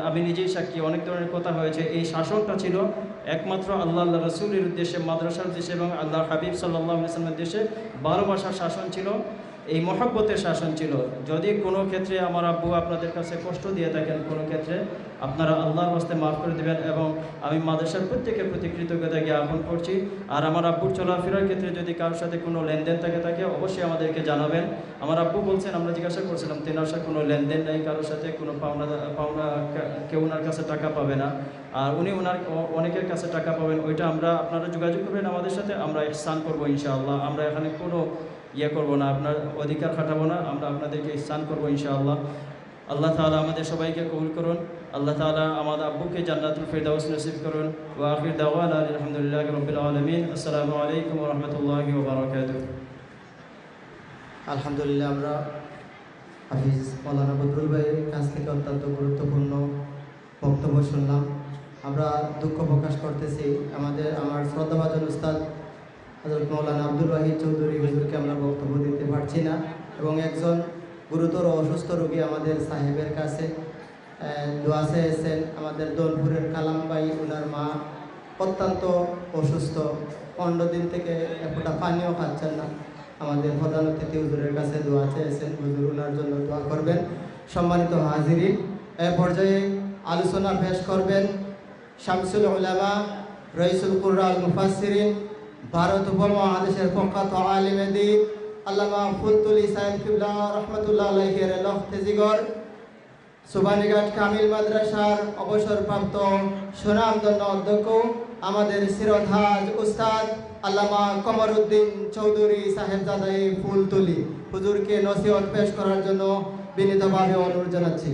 আমি নিজেই সাক্ষী। অনেক ধরনের কথা হয়েছে। এই শাসনটা ছিল একমাত্র আল্লাহ রসুলের উদ্দেশ্যে, মাদ্রাসার উদ্দেশ্যে এবং আল্লাহ হাবিব সাল্লাল্লাহু আলাইহি ওয়াসাল্লামের উদ্দেশ্যে ভালোবাসার শাসন ছিল, এই মহব্বতের শাসন ছিল। যদি কোনো ক্ষেত্রে আমার আব্বু আপনাদের কাছে কষ্ট দিয়ে থাকেন, কোনো ক্ষেত্রে আপনারা আল্লাহর ওয়াস্তে মাফ করে দেবেন এবং আমি মাদ্রাসার প্রত্যেকের প্রতি কৃতজ্ঞতা জ্ঞাপন করছি। আর আমার আব্বুর চলাফেরার ক্ষেত্রে যদি কারোর সাথে কোনো লেনদেন থাকে অবশ্যই আমাদেরকে জানাবেন। আমার আব্বু বলছেন, আমরা জিজ্ঞাসা করছিলাম তেনার সাথে কোনো লেনদেন নেই, কারোর সাথে কোনো পাওনা কেউ ওনার কাছে টাকা পাবে না, আর উনি অনেকের কাছে টাকা পাবেন, ওইটা আপনারা যোগাযোগ করবেন আমাদের সাথে, আমরা ইহসান করবো ইনশাআল্লাহ। আমরা এখানে কোনো করবো না, আপনার অধিকার খাটাবো না, আমরা আপনাদেরকে ইহসান করবো ইনশাআল্লাহ। আল্লাহ তাআলা আমাদের সবাইকে কবুল করুন। আল্লাহ তাআলা আমাদের আব্বুকে জান্নাতুল ফিরদাউস নসিব করুন। ওয়া আখির দাওয়ানা আলহামদুলিল্লাহি রাব্বিল আলামিন। আসসালামু আলাইকুম ওয়া রাহমাতুল্লাহি ওয়া বারাকাতুহু।
আলহামদুলিল্লাহ, আমরা হাফিজ মাওলানা বদরুল ভাইয়ের কাছ থেকে অত্যন্ত গুরুত্বপূর্ণ বক্তব্য শুনলাম। আমরা দুঃখ প্রকাশ করতেছি আমার শ্রদ্ধাভাজন উস্তাদ হযরত মাওলানা আব্দুল ওয়াহিদ চৌধুরী হুজুরকে আমরা বক্তব্য দিতে পারছি না, এবং একজন গুরুতর অসুস্থ রোগী আমাদের সাহেবের কাছে দোয়া চেয়েছেন। আমাদের দোলপুরের কালাম ভাই, ওনার মা অত্যন্ত অসুস্থ, 15 দিন থেকে একটা পানিও খাচ্ছেন না। আমাদের প্রধান অতিথি হুজুরের কাছে দোয়া চেয়েছেন, হুজুর ওনার জন্য দোয়া করবেন। সম্মানিত হাজিরিন, এ পর্যায়ে আলোচনা পেশ করবেন শামসুল উলামা, রইসুল কুরআন মুফাসসিরিন, ভারত উপমহাদেশের প্রখ্যাত আলিমে দ্বীন আল্লামা ফুলতুলি সাহেব কিবলা রহমাতুল্লাহ আলাইহির লখতেজিগর, সুবানীঘাট কামিল মাদ্রাসার অবসরপ্রাপ্ত সুনামধন্য অধ্যক্ষ আমাদের শিরোধাজ উস্তাদ আল্লামা কমরউদ্দিন চৌধুরী সাহেবজাদা ফুলতুলি হুজুরকে নসিহত পেশ করার জন্য বিনীতভাবে অনুরোধ জানাচ্ছি।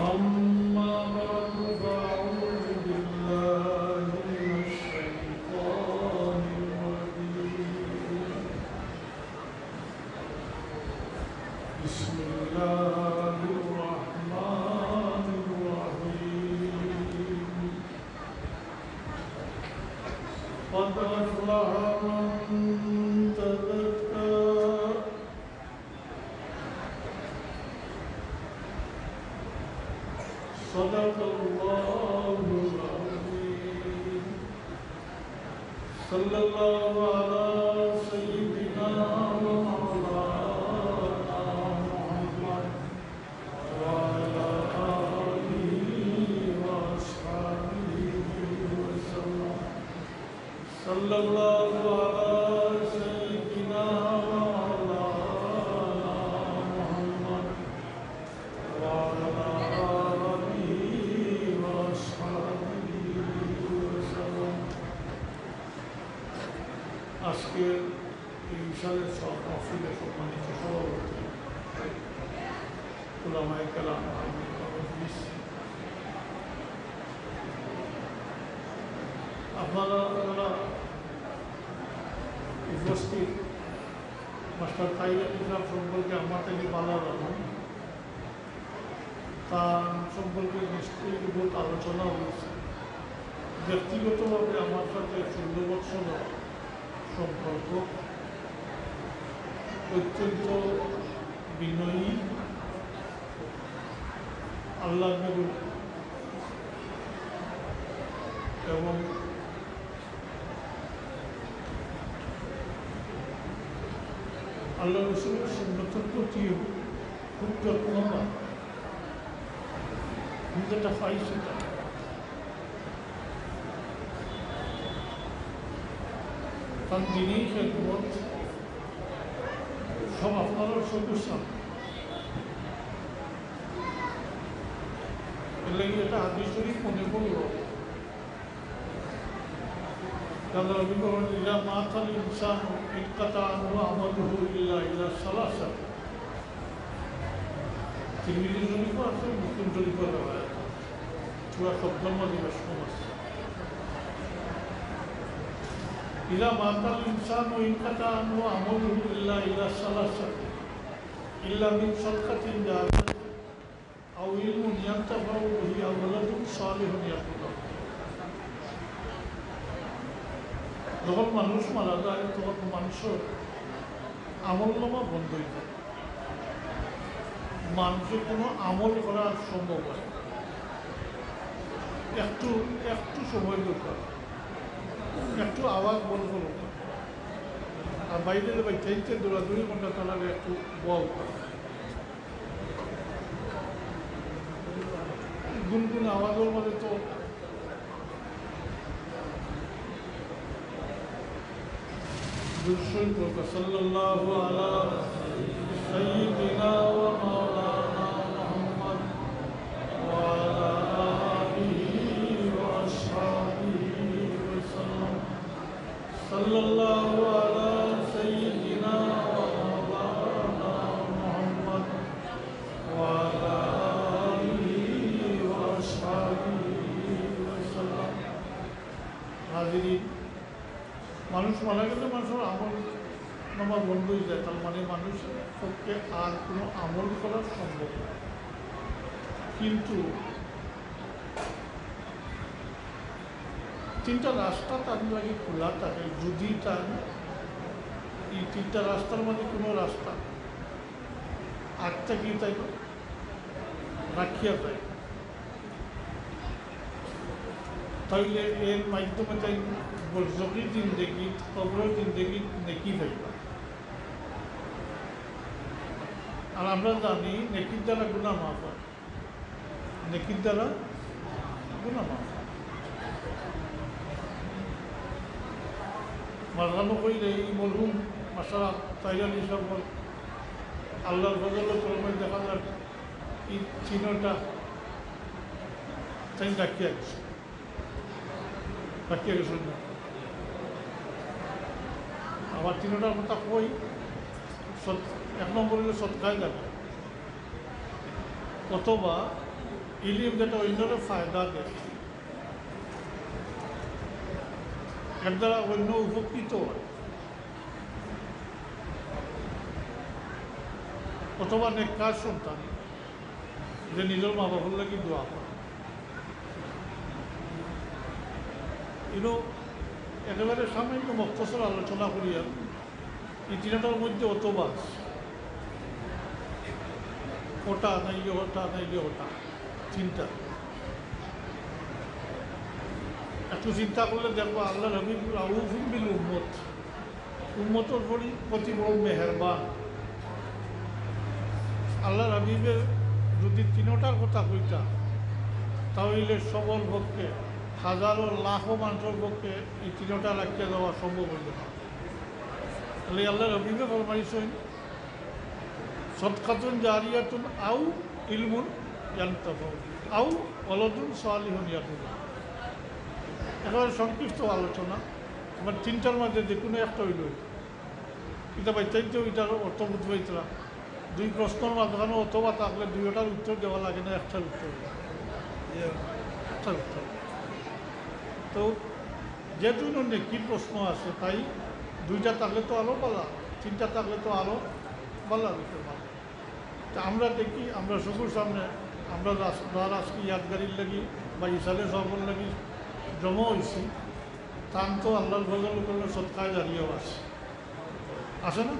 أما بعد فأعوذ بالله بسم الله الرحمن الرحيم قد أفلح من تزكى صدق الله العظيم صلى الله على سيدنا ومولانا محمد وعلى آله وأصحابه وسلم صلى الله على سيدنا ومولانا محمد وعلى آله وأصحابه وسلم আজকের এই বিশালের সব মহফিলের সম্মানিত সভাপতি উলামায়ে কেরাম আপনারা যারা উপস্থিত মাস্টার তাইয়ুব ইসলাম সম্পর্কে আমার থেকে ভালো জানেন, তার সম্পর্কে নিশ্চয়ই বহুত আলোচনা হয়েছে। ব্যক্তিগতভাবে আমার সাথে ১৬ বছর সম্পর্ক, অত্যন্ত বিনয়ী, আল্লাহ নবী এবং আল্লাহ রসুলের সুন্নতের প্রতিও খুব যত্নবান। আমি যেটা পাই সেটা তার দিনেই খেদমত সব আপনারা সদস্য। এর লাগে এটা হাদিস শরীফ মনে পড়ল, আল্লাহ নবী বলেন ইলা মাতাল ইনসানু ইনকাতা আনহু আমালুহু ইল্লা সালাসা। তিরমিজি শরীফ আছে, মুসলিম শরীফ আছে, পুরা শব্দের মধ্যে বেশম আছে। ইলা মাতাল ইনসানু ইনকাতা আনহু আমালুহু ইল্লা সালাসা ইল্লা মিন সাদকাতিন জারিয়াতিন আও ইলমিন ইয়ানতাফাউ বিহি আও ওয়ালাদুন সালিহুন ইয়াদউ লাহু। যখন মানুষ মারা যায় তখন মানুষের আমলনামা বন্ধ হয়ে যায়, মানুষের কোনো আমল করা সম্ভব হয়। একটু একটু সময় দরকার, একটু আওয়াজ বন্ধ করো, আর বাইরে বাইতে দৌড়াদৌড়ি ঘন্টা চালালে একটু বল গুনগুন আওয়াজের মধ্যে তো সাল্লাল্লাহু আলা সাইয়্যিদিনা ওয়া মাওলানা মুহাম্মদ ওয়া আলা আলিহি ওয়া আসহাবিহি ওয়া সাল্লাম। সাল্লাল্লাহু আলা সাইয়্যিদিনা ওয়া মাওলানা মুহাম্মদ ওয়া আলা আলিহি ওয়া আসহাবিহি ওয়া সাল্লাম। হাজিরিন, মানুষ মারা গেলে মানুষের আমল নামা বন্ধ হয়ে যায়, তার মানে মানুষের পক্ষে আর কোনো আমল করা সম্ভব না। কিন্তু তিনটা রাস্তা তার লাগে খোলা থাকে, যদি তার এই তিনটা রাস্তার মধ্যে কোনো রাস্তা আটটা কি তাই রাখিয়া যায়, তাইলে এর মাধ্যমে তাই বর্জকির জিন্দেগি কবরের জিন্দেগি নেকি পাইবা। আর আমরা জানি নেকির দ্বারা গুনাহ মাফ হয়, নেকির দ্বারা গুনাহ মাফ হয়। মারানো কইলে এই মরহুম মাসারা তাইরান হিসাব আল্লাহর ফজল কলমে দেখা যায় এই চিহ্নটা তাই রাখিয়া গেছে, রাখিয়া গেছেন না। আবার তিনটার কথা কই, এক নম্বর হলে সৎকায় যাবে, অথবা ইলিম যেটা অন্যের ফায়দা দেয়, এর দ্বারা অন্য উপকৃত হয়। অথবা নেককার সন্তান যে নিজের মা বাবার লাগি দোয়া করে। এগুলো একেবারে সামান্য মক্তসর আলোচনা করিয়া এই তিনটার মধ্যে অথবা ওটা নাইলে ওটা নাইলে ওটা চিন্তা একটু চিন্তা করলে দেখবো আল্লাহ রবিব রাউফুম বিল উম্মত, উম্মতর প্রতি বড় মেহেরবান। আল্লাহ রবিবের যদি তিনটার কথা কইতা তাহলে সবল পক্ষে হাজারো লাখো মানুষের পক্ষে এই তিনটা রাখিয়া দেওয়া সম্ভব হইল না। তাহলে আল্লাহ রবিবে ফরমাইছেন সদকাতুন জারিয়াতুন আউ ইলমুন ইয়ানতাফাউ আউ ওয়ালাদুন সালিহুন ইয়াদুল্লাহ। একেবারে সংক্ষিপ্ত আলোচনা, আমার তিনটার মধ্যে যে কোনো একটা হইল এটা বাইতাইতেও এটার অর্থ বুঝবাইতরা। দুই প্রশ্নের মাঝখানে অথবা থাকলে দুইটার উত্তর দেওয়া লাগে না, একটার উত্তর একটার উত্তর। তো যে জন্য নেকি প্রশ্ন আছে তাই দুইটা থাকলে তো আরও বলা, তিনটা থাকলে তো আরও বলা দিতে পারে। তা আমরা দেখি আমরা চকুর সামনে আমরা যারা আজকে ইয়াদগারির লাগি বা ইসালে সবর লাগি জমা হয়েছি তার তো আল্লাহর গজল করলে সৎকায় দাঁড়িয়েও আসে না?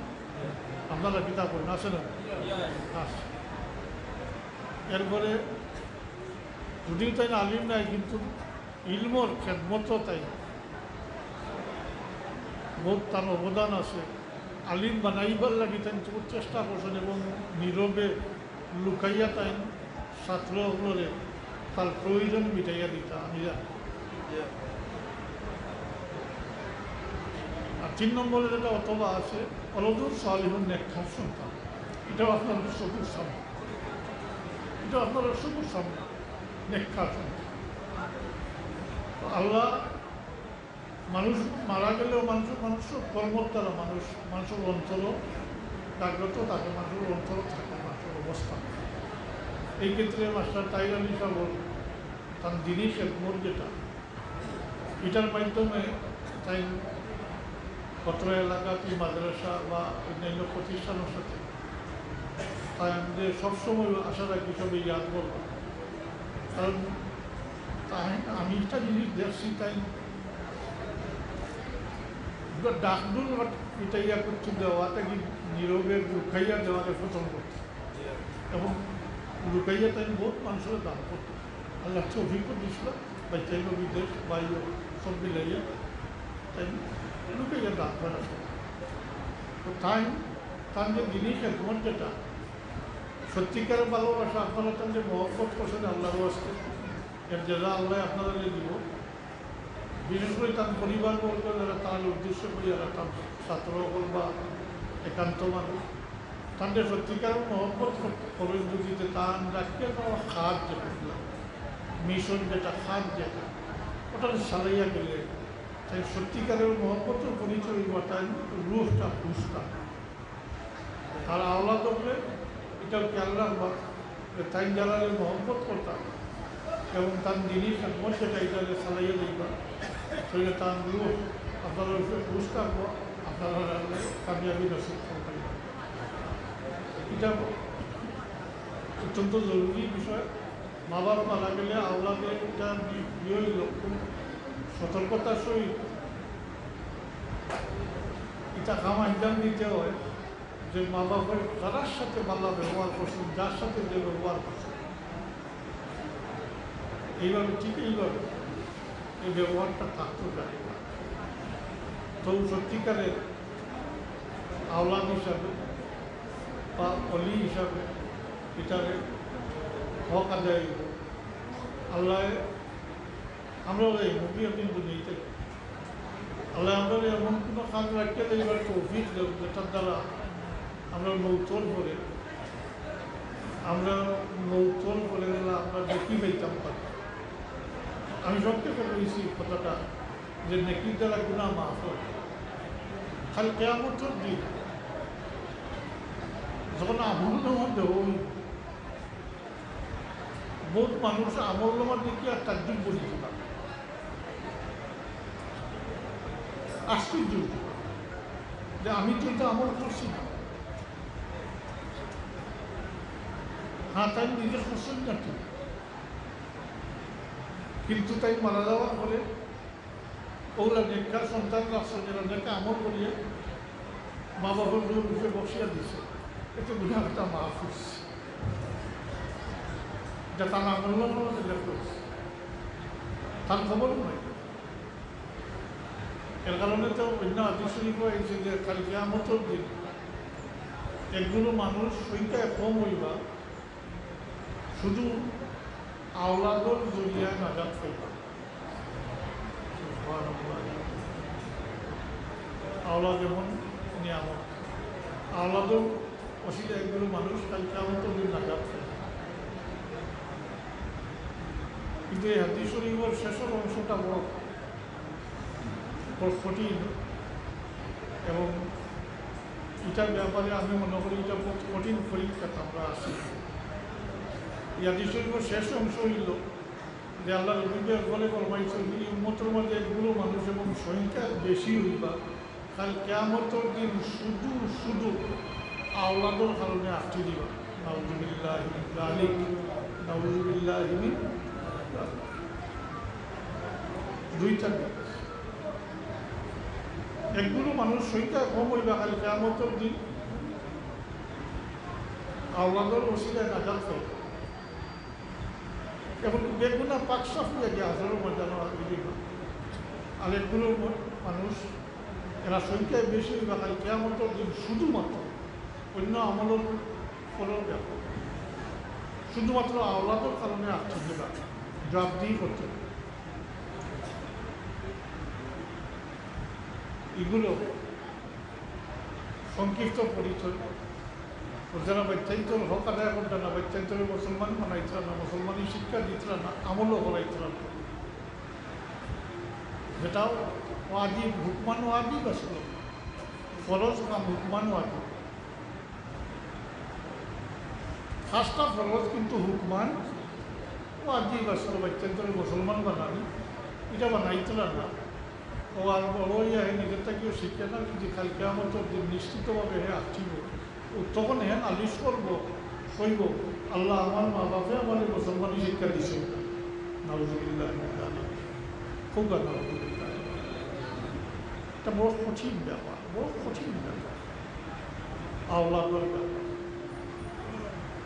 আপনারা কিতাব করেন আসে না? আসে। এরপরে যদিও তাই না আলিম নাই কিন্তু ইলমর খেদমত তাই বহুত তার অবদান আছে। আলিম বানাইবার লাগি তাই খুব চেষ্টা করছেন এবং নীরবে লুকাইয়া তাই ছাত্রগুলোরে তার প্রয়োজন মিটাইয়া দিতা আমি জানি। আর 3 নম্বরে যেটা অথবা আছে অলদুর সালিহুন নেককার সন্তান, এটাও আপনাদের চকুর সামনে, এটাও আপনাদের চকুর সামনে নেককার সন্তান। আল্লাহ মানুষ মারা গেলেও মানুষের কর্মর দ্বারা মানুষের অন্তর জাগ্রত থাকে, মানুষের অন্তর থাকে, মানুষের অবস্থা। এই ক্ষেত্রে মাস্টার তাইর আলী সাহেব তার দিনই খেদমত যেটা এটার মাধ্যমে তাই পত্র এলাকাতে মাদ্রাসা বা অন্যান্য প্রতিষ্ঠানের সাথে তাই আমাদের সবসময় আশা রাখি সবাই ইয়াদ করব। কারণ তাই আমি একটা জিনিস দেখছি তাই ডাকডুল এটা ইয়া করতে দেওয়াটা কি নীরবে লুকাইয়া দেওয়াকে পছন্দ করছে এবং লুকাইয়া তাই বহুত মানুষের দান করতো। আল্লাহ অভিজ্ঞ দিছিল বা চাইল বিদেশ বা সব মিলাইয়া তাই লুকাইয়া দান করা। তো তাই তার যে জিনিস খেদমত যেটা সত্যিকারের ভালোবাসা আপনারা তার যে মহব্বত করছেন আল্লাহর আসতে এর যেটা আল্লাহ আপনারা দিব। বিশেষ করে তার পরিবারবর্গ যারা তার উদ্দেশ্য করি যারা তার ছাত্রসকল বা একান্ত মানুষ তাদের সত্যিকারের মহব্বত করবেন যদি তার রাখিয়ে দেওয়া খাদ যেটা মিশন যেটা খাদ যেটা ওটা সারাইয়া গেলে তাই সত্যিকারের মহব্বতের পরিচয় বা তাই রুহটা পুষটা আর আওলাদ হলে এটাও খেয়াল রাখবা তাই যারা মহব্বত করতাম এবং তার জিনিস খেদমত যেটা এটা সারাইয়া দিবা সেটা তার রুহ আপনারা বুঝ থাকবো, আপনারা কামিয়াবি নসিব করবেন। এটা অত্যন্ত জরুরি বিষয়। মা বাবা মারা গেলে আওলাদের এটা বিয়ে লক্ষ্য সতর্কতার সহিত এটা কাম আঞ্জাম দিতে হয় যে মা বাবার যার সাথে ভালো ব্যবহার করছেন, যার সাথে যে ব্যবহার করছেন এইভাবে ঠিক এইভাবে এই ব্যবহারটা থাকতে পারে। তো সত্যিকারের আওলাদ হিসাবে বা অলি হিসাবে এটারে হক আদায় আল্লাহ আমরা এই মুভি কিন্তু নিতে আল্লাহ আমরা এমন কোনো কাজ রাখতে এইবার তৌফিক দেব যেটার দ্বারা আমরা নৌতল করে গেলে আমরা দেখি পেতাম পারি। আমি সবথেকে বলেছি কথাটা যে নেকির দ্বারা গুনাহ মাফ হয়। খালি কিয়ামতের দিন যখন আমলের মধ্যে ওই বহুত মানুষ আমলের মধ্যে কি আর তাজ্জুব বলেছিল, আশ্চর্য যে আমি তো এটা আমল করছি না। হ্যাঁ তাই নিজের পছন্দ না ঠিক, কিন্তু তাই মারা যাওয়ার ফলে ওগুলা নেককার সন্তান রাখছে যারা নেকা আমল করিয়ে মা বাবার রূপে বসিয়া দিছে, এতে গুণাটা মাফ হচ্ছে। এটা তার আমল করেছে, তার খবর নয়। এর কারণে তো অন্য হাদিস শরীফ হয়েছে যে কাল কিয়ামতের দিন একগুলো মানুষ সংখ্যায় কম হইবা, শুধু আওলাদর জরিয়ায় নাজাত পাইবা। আওলাদ যেমন নিয়ামত, আওলাদও অসিলে একগুলো মানুষ কাল কিয়ামতের দিন নাজাত পাইবা। কিন্তু এই হাদিস শরীফের শেষের অংশটা বড় কঠিন, এবং এটার ব্যাপারে আমি মনে করি এটা কঠিন পরীক্ষা আমরা আসি। এই হাদিস শরীফের শেষ অংশ হইল যে আল্লাহ রবিবের ফলে ফরমাইছেন এই উম্মতের মধ্যে একগুলো মানুষ এবং সংখ্যা বেশি হইবা, কাল কিয়ামতের দিন শুধু শুধু আওলাদর কারণে আটকে দিবা। নাউজুবিল্লাহি মিন যালিক, নাউজুবিল্লাহি মিন যালিক। দুইটা একগুলো মানুষ সংখ্যা কম হইবা কাল কিয়ামতের দিন আওলাদর ওসিলায় নাজাত পাইবা। এখন বেগুনা পাকসাফ হয়ে গিয়ে হাজারো ময়দানো দিবা, আর একগুলো মানুষ এরা সংখ্যায় বেশি হইবা কাল কিয়ামতের দিন শুধুমাত্র অন্য আমলের ফলের ব্যাপার, শুধুমাত্র আওলাদর কারণে আটকে দিবা, জবাবদিহি করতে হবে। এগুলো সংক্ষিপ্ত পরিচয়। যারা বাচ্চান্তর হক আদায় করতে না, বাচ্চান্তরে মুসলমান বানাইছিল না, মুসলমানই শিক্ষা দিছিল না, আমলও করাইছিল না, যেটাও ওয়াজিব হুকমান ওয়াজিব আসলো, ফরজ বা হুকমান ওয়াজিব। ফার্স্টটা ফরজ কিন্তু হুকমান ওয়াজিব আসলো, বাচ্চান্তরে মুসলমান বানানি, এটা বানাইছিল না। ও আর বড় ইয়া হে নিজেরটা কেউ শিখে না, যদি কাল কিয়ামতের দিন নিশ্চিতভাবে হে আসছিল, তখন হে নালিশ করবো, কইব আল্লাহ আমার মা বাপে আমার মুসলমানই শিক্ষা দিছে। নাউজুবিল্লাহ, খুব নাউজুবিল্লাহ। এটা বড় কঠিন ব্যাপার, বড় কঠিন ব্যাপার, আওলাদের ব্যাপার।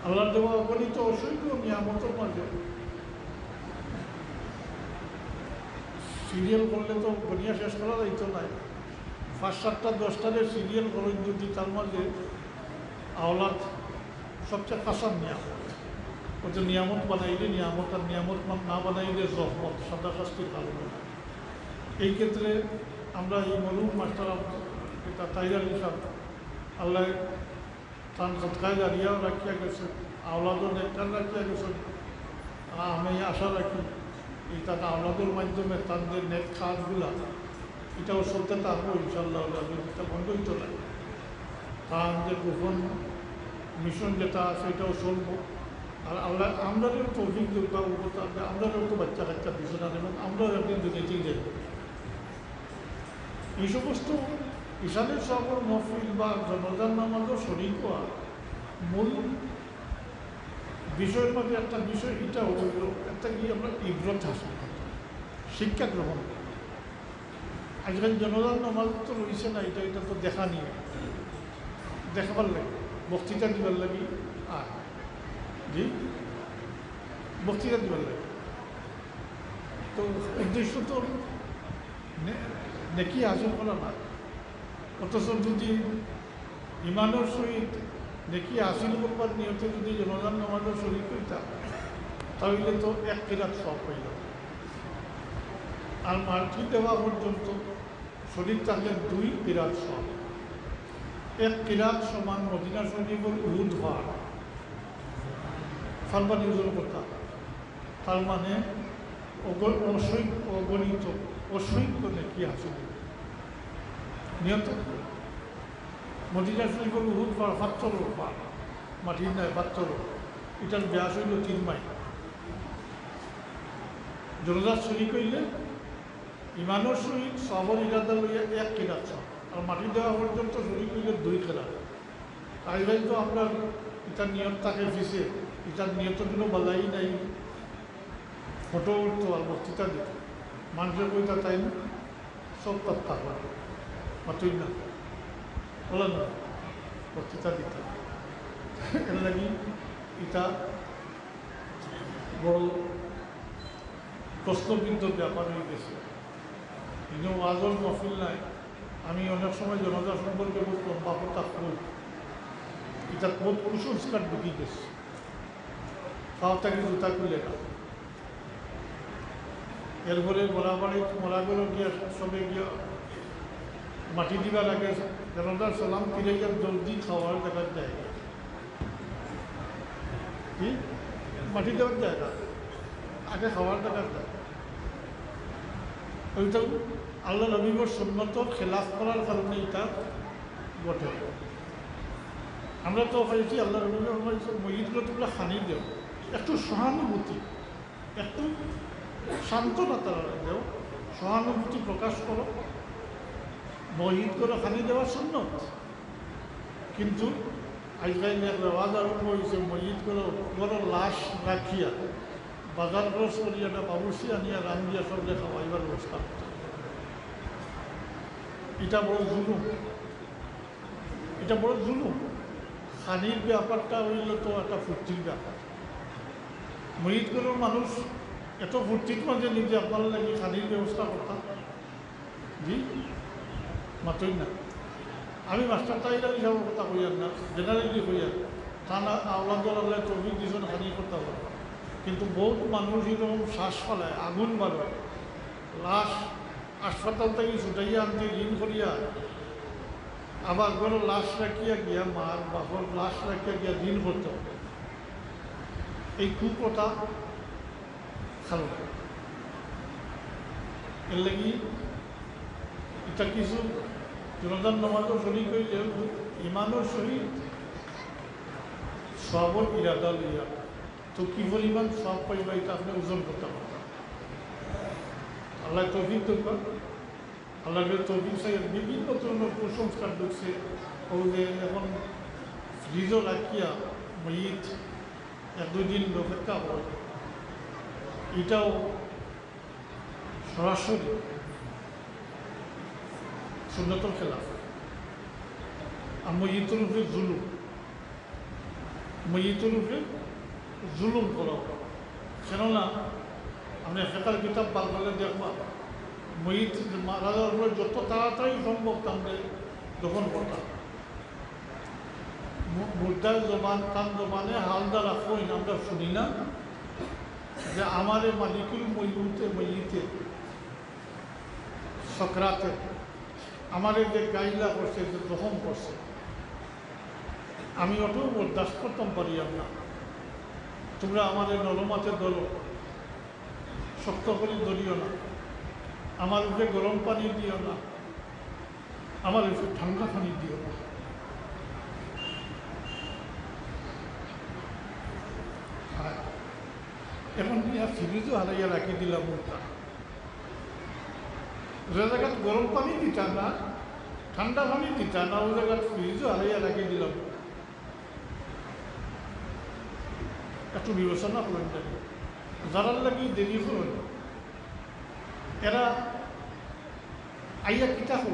আল্লাহর দেওয়া অগণিত অসংখ্য নিয়ামতের মাঝে সিরিয়াল করলে তো গনিয়া শেষ করা যাইতো না। 5-7টা 10টারে সিরিয়াল করেন যদি, তার মাঝে আওলাদ সবচেয়ে কাসার নিয়ামত। ওই যে নিয়ামত বানাইলে নিয়ামত, আর নিয়ামত না বানাইলে জহমত, সাদা শাস্তির কারণে। এই ক্ষেত্রে আমরা এই মরুম মাস্টার তাইরাল হিসাব আল্লাহ তার সৎকায় দাঁড়িয়েও রাখিয়া গেছে, আওলাদও নেককার রাখিয়া গেছেন। আমি আশা রাখি এই তার আওলাদের মাধ্যমে তাদের নেক কাজগুলা এটাও চলতে থাকবো ইনশাল্লাহ, এটা বন্ধ হইতো না। তাদের গোপন মিশন যেটা আছে এটাও চলবো। আর আল্লাহ আমরাও তৌফিক যোগ্য আমরাও তো বাচ্চা কাচ্চা দিছে না, এবং আমরাও একদিন দুনিয়াতেই যাই। এই সমস্ত ঈশানের সফর মহফিল বা জনজান নামাজও শরীর হওয়া মূল বিষয়ের মধ্যে একটা বিষয় এটা হইল একটা কি আমরা ইব্রত হাসিল করতে, শিক্ষা গ্রহণ করি। আজকাল জনজান নামাজ তো রয়েছে না, এটা তো দেখা নিয়ে দেখাবার লাগে, বক্তৃতা দিবার লাগে, আর জি বক্তৃতা দিবার লাগে। তো উদ্দেশ্য তো নেকি হাসিল করা না, অথচ যদি ইমানের সহিত নেকি হাসিল করবার নিয়তে যদি জনজান নামাজের শরীর হইতাম, তাহলে তো এক কিরাত সব হইল। আর মার্কি দেওয়া পর্যন্ত শরীর থাকলে 2 কিরাত সব। এক কিরাত সমান মদিনা শরীফের উহুদ হওয়ার ফালবা নিউজের কথা। তার মানে অগণিত অসংখ্য নেকি হাসিল নিয়ত। মদিনা শরীফের উহুদ পার ৭৫ পার, মাটির নয় ৭৫। এটার ব্যাস হইল 3 মাইল। জনজাত শরীর হইলে ইমানের সহিত সবর ইরাদা লইয়া 1 কিরাত সব, আর মাটি দেওয়া পর্যন্ত শরীর হইলে 2 কিরাত। তাইরাই তো আমরা এটার নিয়ত থাকে ফিসে, এটার নিয়ত কোনো বলাই নাই, ফটো উঠতো আর বক্তৃতা দিত, মানুষের বইটা তাই না সব তত্ত্বা করে মাতুই না বলো না বক্তৃতা দিত। এর লাগি এটা বড় প্রশ্নবিদ্ধ ব্যাপার হয়ে গেছে। কিন্তু ওয়াজর মহফিল নাই, আমি অনেক সময় জনতা সম্পর্কে বহুত লম্বা কথা করি, এটা বহুত কুসংস্কার ঢুকি গেছে, পাওটাকে জুতা খুলে না। এরপরে মরাগড় গিয়ে সবে গিয়ে মাটি দিবার আগে জনতার সালাম ফিরে গিয়ে জলদি খাওয়ার দেখার জায়গা, কি মাটি দেওয়ার জায়গা, আগে খাওয়ার দেখার জায়গা। ওইটাও আল্লাহ নবীর সুন্নত খেলাফ করার কারণে এটা ঘটে। আমরা তো হয়েছি আল্লাহ নবীর মহিদগুলো তোমরা খানি দেও, একটু সহানুভূতি, একটু সান্ত্বনা তারা দেও, সহানুভূতি প্রকাশ করো, মহিদ করে খানি দেওয়া সুন্নত। কিন্তু আজকাল এক রেওয়াজ আরম্ভ হয়েছে, মহিদ করে বড় লাশ রাখিয়া বাজার খরচ করিয়া একটা বাবুসি আনিয়া রান দিয়া সবকে খাওয়াইবার ব্যবস্থা করতে। এটা বড় জুলুম, এটা বড় জুলুম। খানির ব্যাপারটা হইল তো একটা ফুর্তির ব্যাপার। মহিদগুলোর মানুষ এত ফুর্তির মাঝে নিজে আপনার লাগে খানির ব্যবস্থা করতাম, জি মাতই না। আমি মাস্টার তাইরা হিসাবে কথা কইয়ার না, জেনারেলি কইয়ার থানা আওলাদর আল্লাহ চব্বিশ দিন খানি করতে পারে। কিন্তু বহুত মানুষ এরকম শ্বাস ফলায়, আগুন বাড়ায়, লাশ হাসপাতাল থেকে ছুটাইয়া আনতে ঋণ করিয়া আবার বড় লাশ রাখিয়া গিয়া মার বাপর লাশ রাখিয়া গিয়া ঋণ করতে হবে। এই কুপ্রথা খাল এর লাগি এটা কিছু জনতার নমাজও শরীর করিলে ইমানের সহিত সবর ইরাদা লইয়া তো কি পরিমাণ সব পাইবা এটা আপনি ওজন করতে পারবেন। আল্লাহ তৌফিক দরকার, আল্লাহর তৌফিক চাই। বিভিন্ন ধরনের কুসংস্কার ঢুকছে, ও যে এখন ফ্রিজও রাখিয়া মহিত এক দুই দিন অপেক্ষা হয়, এটাও সরাসরি সুন্নতর খেলাফ। আর মহিতের উপরে জুলুম, মহিতের উপরে জুলুম করা, কেননা আমি ফেকার কিতাব বার করলে দেখবা মহিত মারা যাওয়ার পরে যত তাড়াতাড়ি সম্ভব তাদের দখল করতাম। মুদ্রার জবান তার জবানে হালদা রাখো, আমরা শুনি না যে আমার মালিকুল মহিতে সকরাতে আমার যে গাইলা করছে, যে দহন করছে, আমি অত বরদাস্ত করতাম পারি না। তোমরা আমাদের নরমাতে ধরো, শক্ত করে ধরিও না, আমার উপরে গরম পানি দিও না, আমার উপরে ঠান্ডা পানি দিও না। এখন ফ্রিজও হারাইয়া রাখি দিলাম ওটা, যে জায়গায় গরম পানি দিতা না, ঠান্ডা পানি দিতা না, ওই জায়গায় ফ্রিজও হারাইয়া রাখি দিলাম। একটু বিবেচনা করেন, যারা লাগি দেরি হল এরা আইয়া কিতা হল,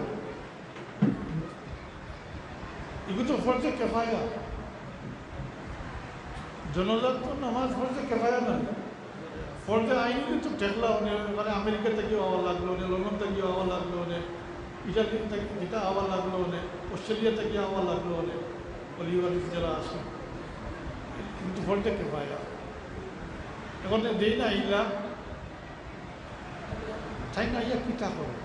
এগুলো তো ফরজে কেফায়া, জনজাত তো নামাজ ফরজে কেফায়া না, ফরজে আইনি কিন্তু ঠেকলা হনে, মানে আমেরিকা থেকেও আওয়া লাগলো হনে, লন্ডন থেকেও আওয়া লাগলো হনে, ইটালি থেকে যেটা আওয়া লাগলো হনে, অস্ট্রেলিয়া থেকে আওয়া লাগলো হনে, অলিভারিস যারা আসে, কিন্তু ফরজে কেফায়া। এখন দেই না আইলা তাই না আইয়া কিতা করে,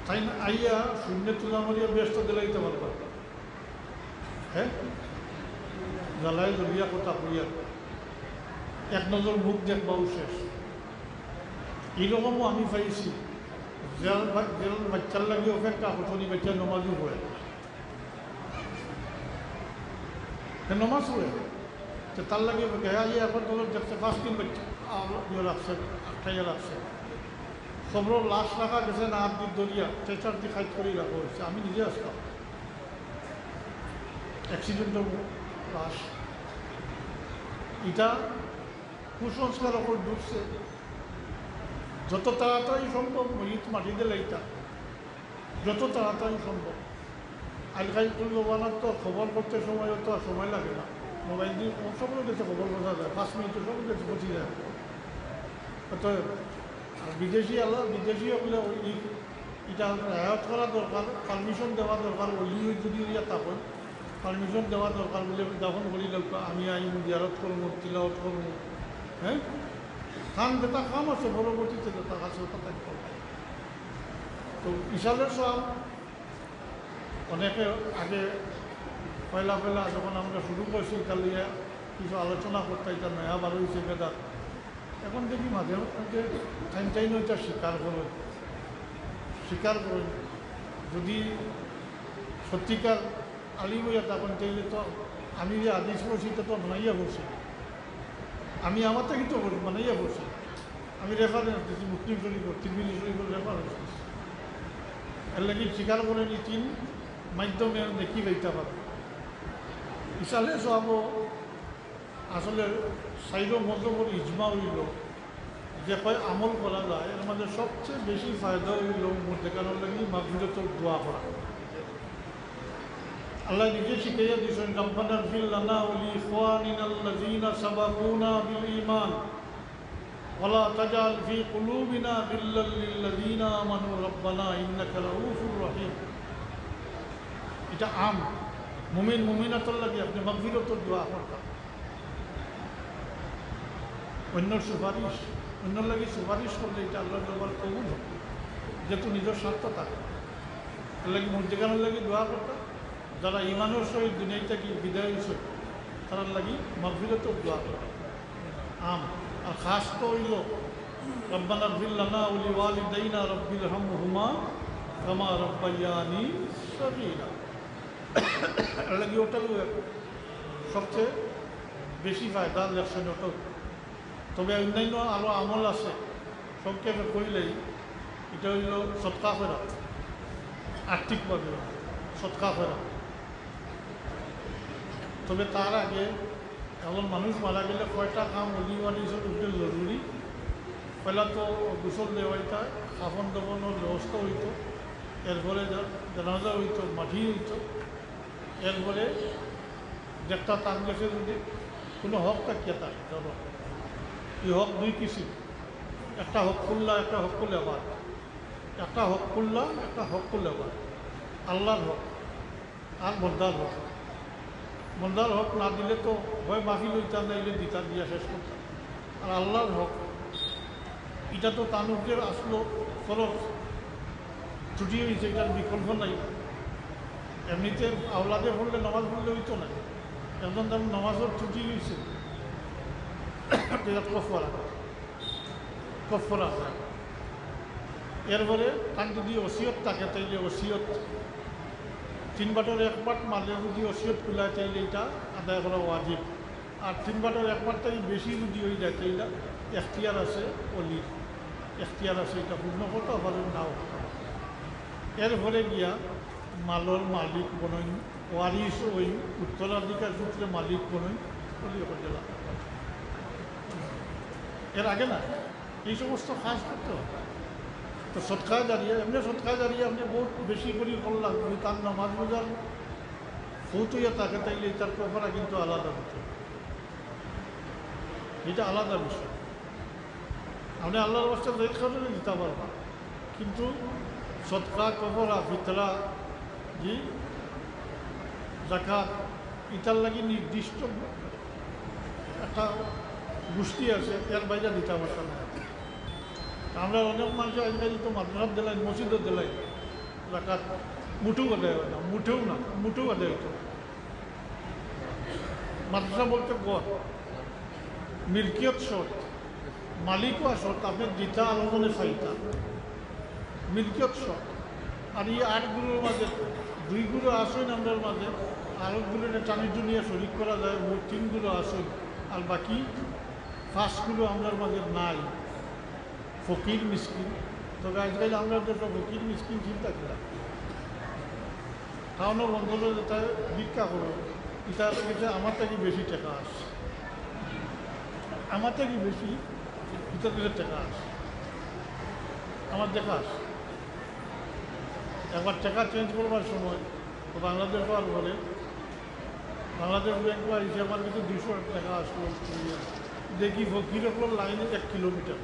তাই না আইয়া শূন্য তুলা মারিয়া ব্যস্ত দিলাইতে পারবা, হ্যাঁ জ্বালায় জড়িয়া কথা কইয়া এক নজর মুখ দেখবাও শেষ। এইরকমও আমি পাইছি, যার বাচ্চার লাগে অপেক্ষা হতনি বাচ্চা নমাজও হয়, নমাজ হয়, তো তার লাগে গেয়া গিয়ে এখন তোর দেখছে 5 দিন বাচ্চা ইয়ে রাখছে, খাইয়া রাখছে, খবর লাশ রাখা গেছে না, 8 দিন ধরিয়া 4 দিন খাইত করেই রাখা হয়েছে। আমি নিজে আসতাম অ্যাক্সিডেন্টাল লাশ এটা কুসংস্কার ওপর ঢুকছে। যত তাড়াতাড়ি সম্ভব মহিত মাটি দিলে এটা যত তাড়াতাড়ি সম্ভব। আজকাল বানার তো খবর করতে সময় তো আর সময় লাগে না, মোবাইল দিয়ে সকলের কাছে খবর বোঝা যায়, 5 মিনিটে সকলের কাছে পৌঁছে যায়। অতএব আর বিদেশি হলে ওই এটা রেয়াত করা দরকার, পারমিশন দেওয়া দরকার। ওই যদি ইয়া তখন পারমিশন দেওয়া দরকার বলে যখন বলি লোক আমি আইন জিয়ারত করবো, তিলাওয়াত করবো, হ্যাঁ খান যেটা কাম আছে পরবর্তীতে তার কাছে কথা করবো। তো ইশালের সব অনেকে আগে পয়লা যখন আমরা শুরু করছি তাহলে কিছু আলোচনা করতে এটা নয়া বার হয়েছে বেদাত। এখন দেখি মাঝে মাঝে টাইম ওইটা স্বীকার করেন। যদি সত্যিকার আলিম হইয়া তখন চাইলে তো আমি যে আদেশ করছি তা তো বানাইয়া বসি, আমি আমার থেকে তো বানাইয়া বসি। আমি রেফারেন্স দিচ্ছি মুসলিম শরীফ, তিরমিজি শরীফের রেফারেন্স দিচ্ছি। এর লাগে স্বীকার করেন এই 3 মাধ্যমে দেখি লইতে পারে। ইসালে সব আসলে সাইড মজবর ইজমা হইল যে কয় আমল করা যায়, এর মধ্যে সবচেয়ে বেশি ফায়দা হইল মধ্যেকানোর লাগে মাগফিরাত দোয়া করা। আল্লাহ নিজে শিখাইয়া দিয়েছেন রব্বানা ইগফির লানা ওয়া লিইখওয়ানিনাল্লাযীনা সাবাকুনা বিল ঈমান ওয়া লা তাজআল ফী কুলুবিনা গিল্লাল লিল্লাযীনা আমানু রব্বানা ইন্নাকা রাউফুর রহিম। এটা আম মুমিন মুমিনাতুল লাগে আপনি মাগফিরাতুর দোয়া করতে। অন্যর লাগে সুপারিশ করলে এটা আল্লাহর দরবার কবুল হবে, যেহেতু নিজের স্বার্থ থাকে। এর লাগে মধ্যেখানের লাগে দোয়া করতে। যারা ইমানের সহিত দুনিয়া থেকে বিদায় হয়েছে তার লাগি মাগফিরাতুর দোয়া করে আম। আর খাস তো হইল রব্বানা ইগফির লানা ওয়া লিওয়ালিদাইনা রাব্বিরহামহুমা কামা রাব্বায়ানি সগীরা। এর লাগি ওটা সবচেয়ে বেশি ফায়দা লেখছেন ওটা। তবে অন্যান্য আরও আমল আছে, সংক্ষেপে কইলেই এটা হইল সৎকা ফেরা, আর্থিকভাবে সৎকা ফেরা। তবে তার আগে এখন মানুষ মারা গেলে কয়টা কাম অলিওয়ালি উঠে জরুরি। পয়লা তো গোসল দেওয়াইটা, কাফন দাফনের ব্যবস্থা হইত, এরপরে জানাজা হইত, মাটি হইত, এরপরে একটা তার গেছে যদি কোনো হক থাকিয়ে থাকে ধরো এই হক 2 কিসিম, একটা হকুল্লাহ একটা হকুল এবার, একটা হকুল্লাহ একটা হকুল এবার। আল্লাহর হক আর বন্দার হক। বন্দার হক না দিলে তো হয় মাফি লইতাম, নাইলে দিতাম দিয়া শেষ করতাম। আর আল্লাহর হক এটা তো তানুকের আসলো খরচ ছুটি হয়েছে, এটার বিকল্প নাই। এমনিতে আওলাদে পড়লে নামাজ পড়লে হইতো না, এখন তার নামাজের ছুটি হয়েছে, কফরা। এরপরে তার যদি ওসিয়ত থাকে তাইলে ওসিয়ত 3 বাটের 1 পার্ট মারলে যদি ওসিয়ত খুলায় তাইলে এটা আদায় করা ওয়াজিব। আর 3 বাটের 1 পার্ট থেকে বেশি যদি হয়ে যায় তাইলে এখতিয়ার আছে অলির, এখতিয়ার আছে এটা পূর্ণ করতে পারে নাও। এরপরে গিয়া মালর মালিক বনই, ওয়ারিস ওই উত্তরাধিকার সূত্রে মালিক বনই অলি জেলা। এর আগে না এই সমস্ত কাজ করতে হবে। তো সৎকার জারিয়ে এমনি সৎকার জারিয়ে আপনি বহুত বেশি করে করলাম, তার নামাজ বোঝার ফৌত হইয়া থাকে তাইলে তার কফরা কিন্তু আলাদা হতো, এটা আলাদা বিষয়। আপনি আল্লাহর বাস্তে রেট খাওয়ালে দিতে পারবেন, কিন্তু সৎকা কফরা ফিতরা জি জাকাত এটার লাগি নির্দিষ্ট একটা গোষ্ঠী আছে, এর বাইরে দিতে পারতাম না। আমরা অনেক মানুষ আজকাল তো মাদ্রাসার দিলাই, মসজিদের দিলাই জাকাত মুঠেও আদায় হয় না, মুঠেও আদায় হতো। মাদ্রাসা বলতে গড় মিল্কিয়ত শর্ত, মালিকও আর শর্ত, আপনার দিতা আলোচনে ফাইতা মিল্কিয়ত শর্ত। আর এই 8 গুলোর মাঝে 2 গুলো আসেন আমরার মাঝে, আরেকগুলো টানি টুনিয়ে শরিক করা যায়, মোট 3 গুলো আসেন, আর বাকি 5 গুলো আমরার মাঝে নাই। ফকির মিসকিন, তবে আজকাল আমরা তো ফকির মিসকিন চিন্তা করা টাউনের অঞ্চলে যেটা ভিক্ষা করো এটা কাছে আমার থেকে বেশি টাকা আসে, আমার থেকে বেশি ভিতর থেকে টাকা আসে, আমার দেখা আসে। একবার টাকা চেঞ্জ করবার সময় তো বাংলাদেশ পাওয়ার পরে বাংলাদেশ ব্যাংক বা হিসেবে আমার কিন্তু 200 টাকা আসলো। দেখি ফকিরগুলোর লাইনে 1 কিলোমিটার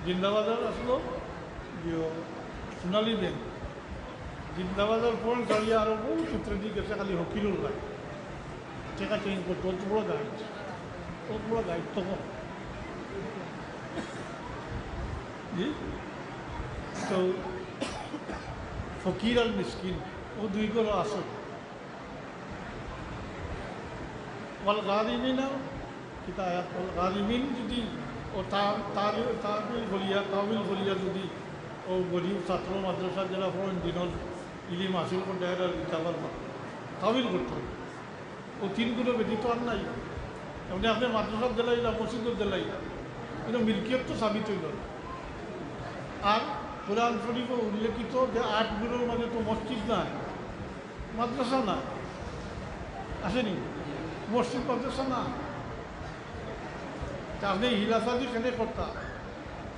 জিন্দাবাজার আসলো সোনালী ব্যাংক, জিন্দাবাজার পর দাঁড়িয়ে আরও বহু সূত্রে দিয়ে গেছে খালি হকিরুল লাইন টাকা চেঞ্জ করতো। অত বড় গাইড তখন জি। তো ফকির আর মিসকিন ও দুই করে আসল ওয়াল গারিমিনা কিতা আয়াত ওয়াল গারিমিন যদি ও তাবিল বলিয়া যদি ও গরিব ছাত্র মাদ্রাসা যারা পড়েন দিনের ইলিম হাসিল করতে আর কিতাবার তাবিল করতে হবে। ও 3 গুলো ব্যতীত আর নাই। এমনি আপনি মাদ্রাসার দিলাইলা মসজিদের দিলাইলা কিন্তু মিল্কিয়ত তো সাবিত হইল না। আর কোরআন শরীফে উল্লেখিত যে 8 গুলোর মাঝে তো মসজিদ নাই, মাদ্রাসা না, আসেনি মসজিদ মাদ্রাসা না। আপনি হিলাফাদি কেনে করতাম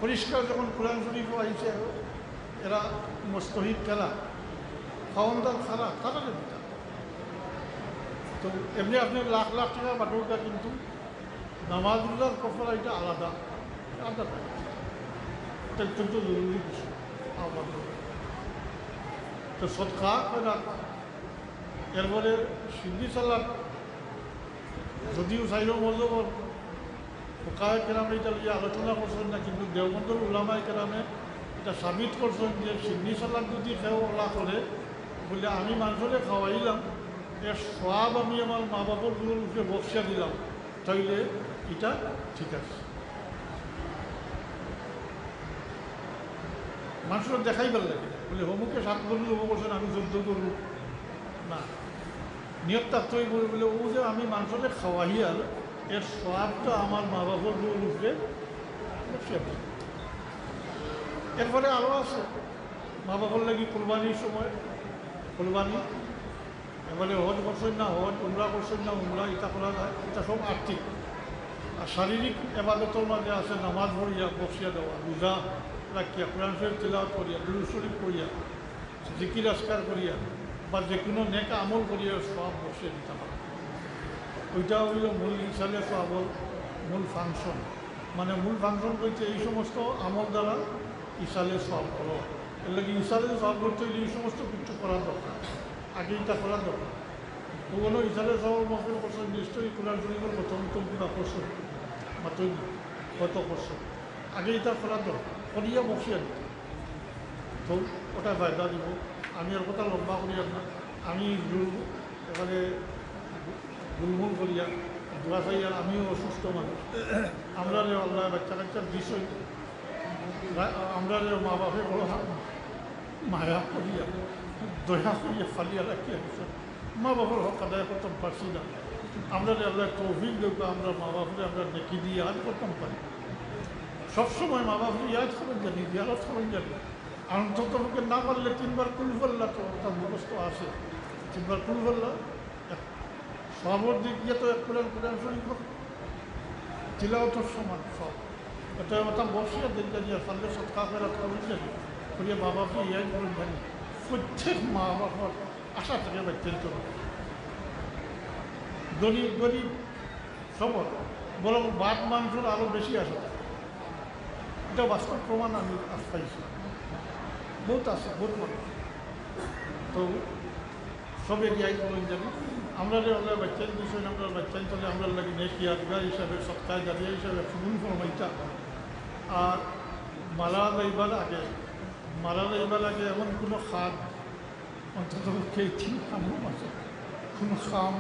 পরিষ্কার যখন কোরআন শরীফ আইসে এরা মস্তহিদ খেলা খাওয়ানদার খারাপ তারা দিতাম। তো এমনি আপনি লাখ লাখ টাকা বাটুরটা কিন্তু নামাজুল্লার কফলা এটা আলাদা আলাদা, এটা অত্যন্ত জরুরি বিষয়। তো সৎকা এরপরে সিদ্ধি সালাদ যদিও চাইলেও মজবর ফোকায় কেরামে এটা লিয়ে আলোচনা করছেন না, কিন্তু দেওবন্দর উলামায় কেরামে এটা সাবিত করছেন যে সিদ্ধি সালাদ যদি কেউ ওলা করে বলে আমি মানুষরে খাওয়াইলাম এর সব আমি আমার মা বাবার গুলোর উপরে বক্সা দিলাম, তাইলে এটা ঠিক আছে। মানুষের দেখাই ভালো লাগে বলে অমুকে 7 করল ও বলছেন আমি 14 করব না, নিয়ত তাত্ত্বই বলে ও যে আমি মানুষের খাওয়াই আর এর সবটা আমার মা বাবার গুলোর উপরে বক্সা দিলাম। এরপরে আরও আছে মা বাবার লাগি কোরবানির সময় কোরবানি, এবারে হজ করছেন না হজ, উমরা করছেন না উমরা, এটা করা যায়, এটা সব আর্থিক। আর শারীরিক এবাদতের মাঝে আছে নামাজ পড়িয়া বসিয়া দেওয়া, রোজা রাখিয়া, কোরআন শরীফ তিলাওয়াত করিয়া, দুরূদ শরীফ করিয়া, জিকির আজকার করিয়া বা যে কোনো নেক আমল করিয়া সব বসিয়ে দিতে হবে। ওইটা হইল মূল ইসালে সবল মূল ফাংশন। মানে মূল ফাংশন করছে এই সমস্ত আমল দ্বারা ইসালে সব করো। এর লাগে ইসালে সব করতে হইলে এই সমস্ত কিছু করা দরকার, আগে এটা করা দরকার। কোনো ইসালে সবল মহফিল করছেন নিশ্চয়ই কোরআন শরীফের প্রথম পুরা করছেন বা তৈরি কত করছেন, আগে এটা করা দরকার, করিয়া বসিয়া দিতে। তো ওটা ফায়দা দিব। আমি আর কথা লম্বা করি আপনার আমি এবারে গুলমুল করিয়া দোয়া চাইয়া আমিও অসুস্থ মানুষ, আমরা আল্লাহ বাচ্চা কাচ্চার বিষয় আমরা মা বাপে বড় মায়া করিয়া দয়া করিয়া ফালিয়া রাখিয়া বিষয় মা বাবার হক আদায় করতাম পারছি না। আমরা আল্লাহ তৌফিক দেব আমরা মা বাপরে আমরা দেখি দিয়ে ইয়াদ করতাম পারি। সবসময় মা বাপরে ইয়াদ করেন জানি, জিয়ারত করেন জানি। অন্তত মুখে না পারলে 3 বার কুলফল্লা তো তার মুখস্থ আসে, 3 বার কুলফল্লা সবর দিক দিয়ে তো এক কোরআন শরীফ তিলাওয়াতের সমান সব। এটা ওটা বসিয়া দিন জানি আর পারলে সৎকা ফেরাত করেন জানি করিয়া মা বাপকে ইয়াদ করেন জানি। প্রত্যেক মা বাবার আশা থেকে ব্যক্তিত্ব গরিব গরিব সবর বরং ভাত মাংসর আরও বেশি আসে, এটা বাস্তব প্রমাণ আমি আজ পাইছি। বহুত আছে বহুত মানুষ তো সবে ইয়াদ করেন জানি। আমরা আল্লাহ বাচ্চার বিষয় আমরা বাচ্চাই চলে আমরা লাগে নেকি আদগার হিসাবে সপ্তাহে জারিয়া হিসাবে ফুল ফরমাইটা। আর মারা যাইবার আগে এমন কোনো খাদ অন্তত খেয়েছি আমার মাঝে কোনো খাম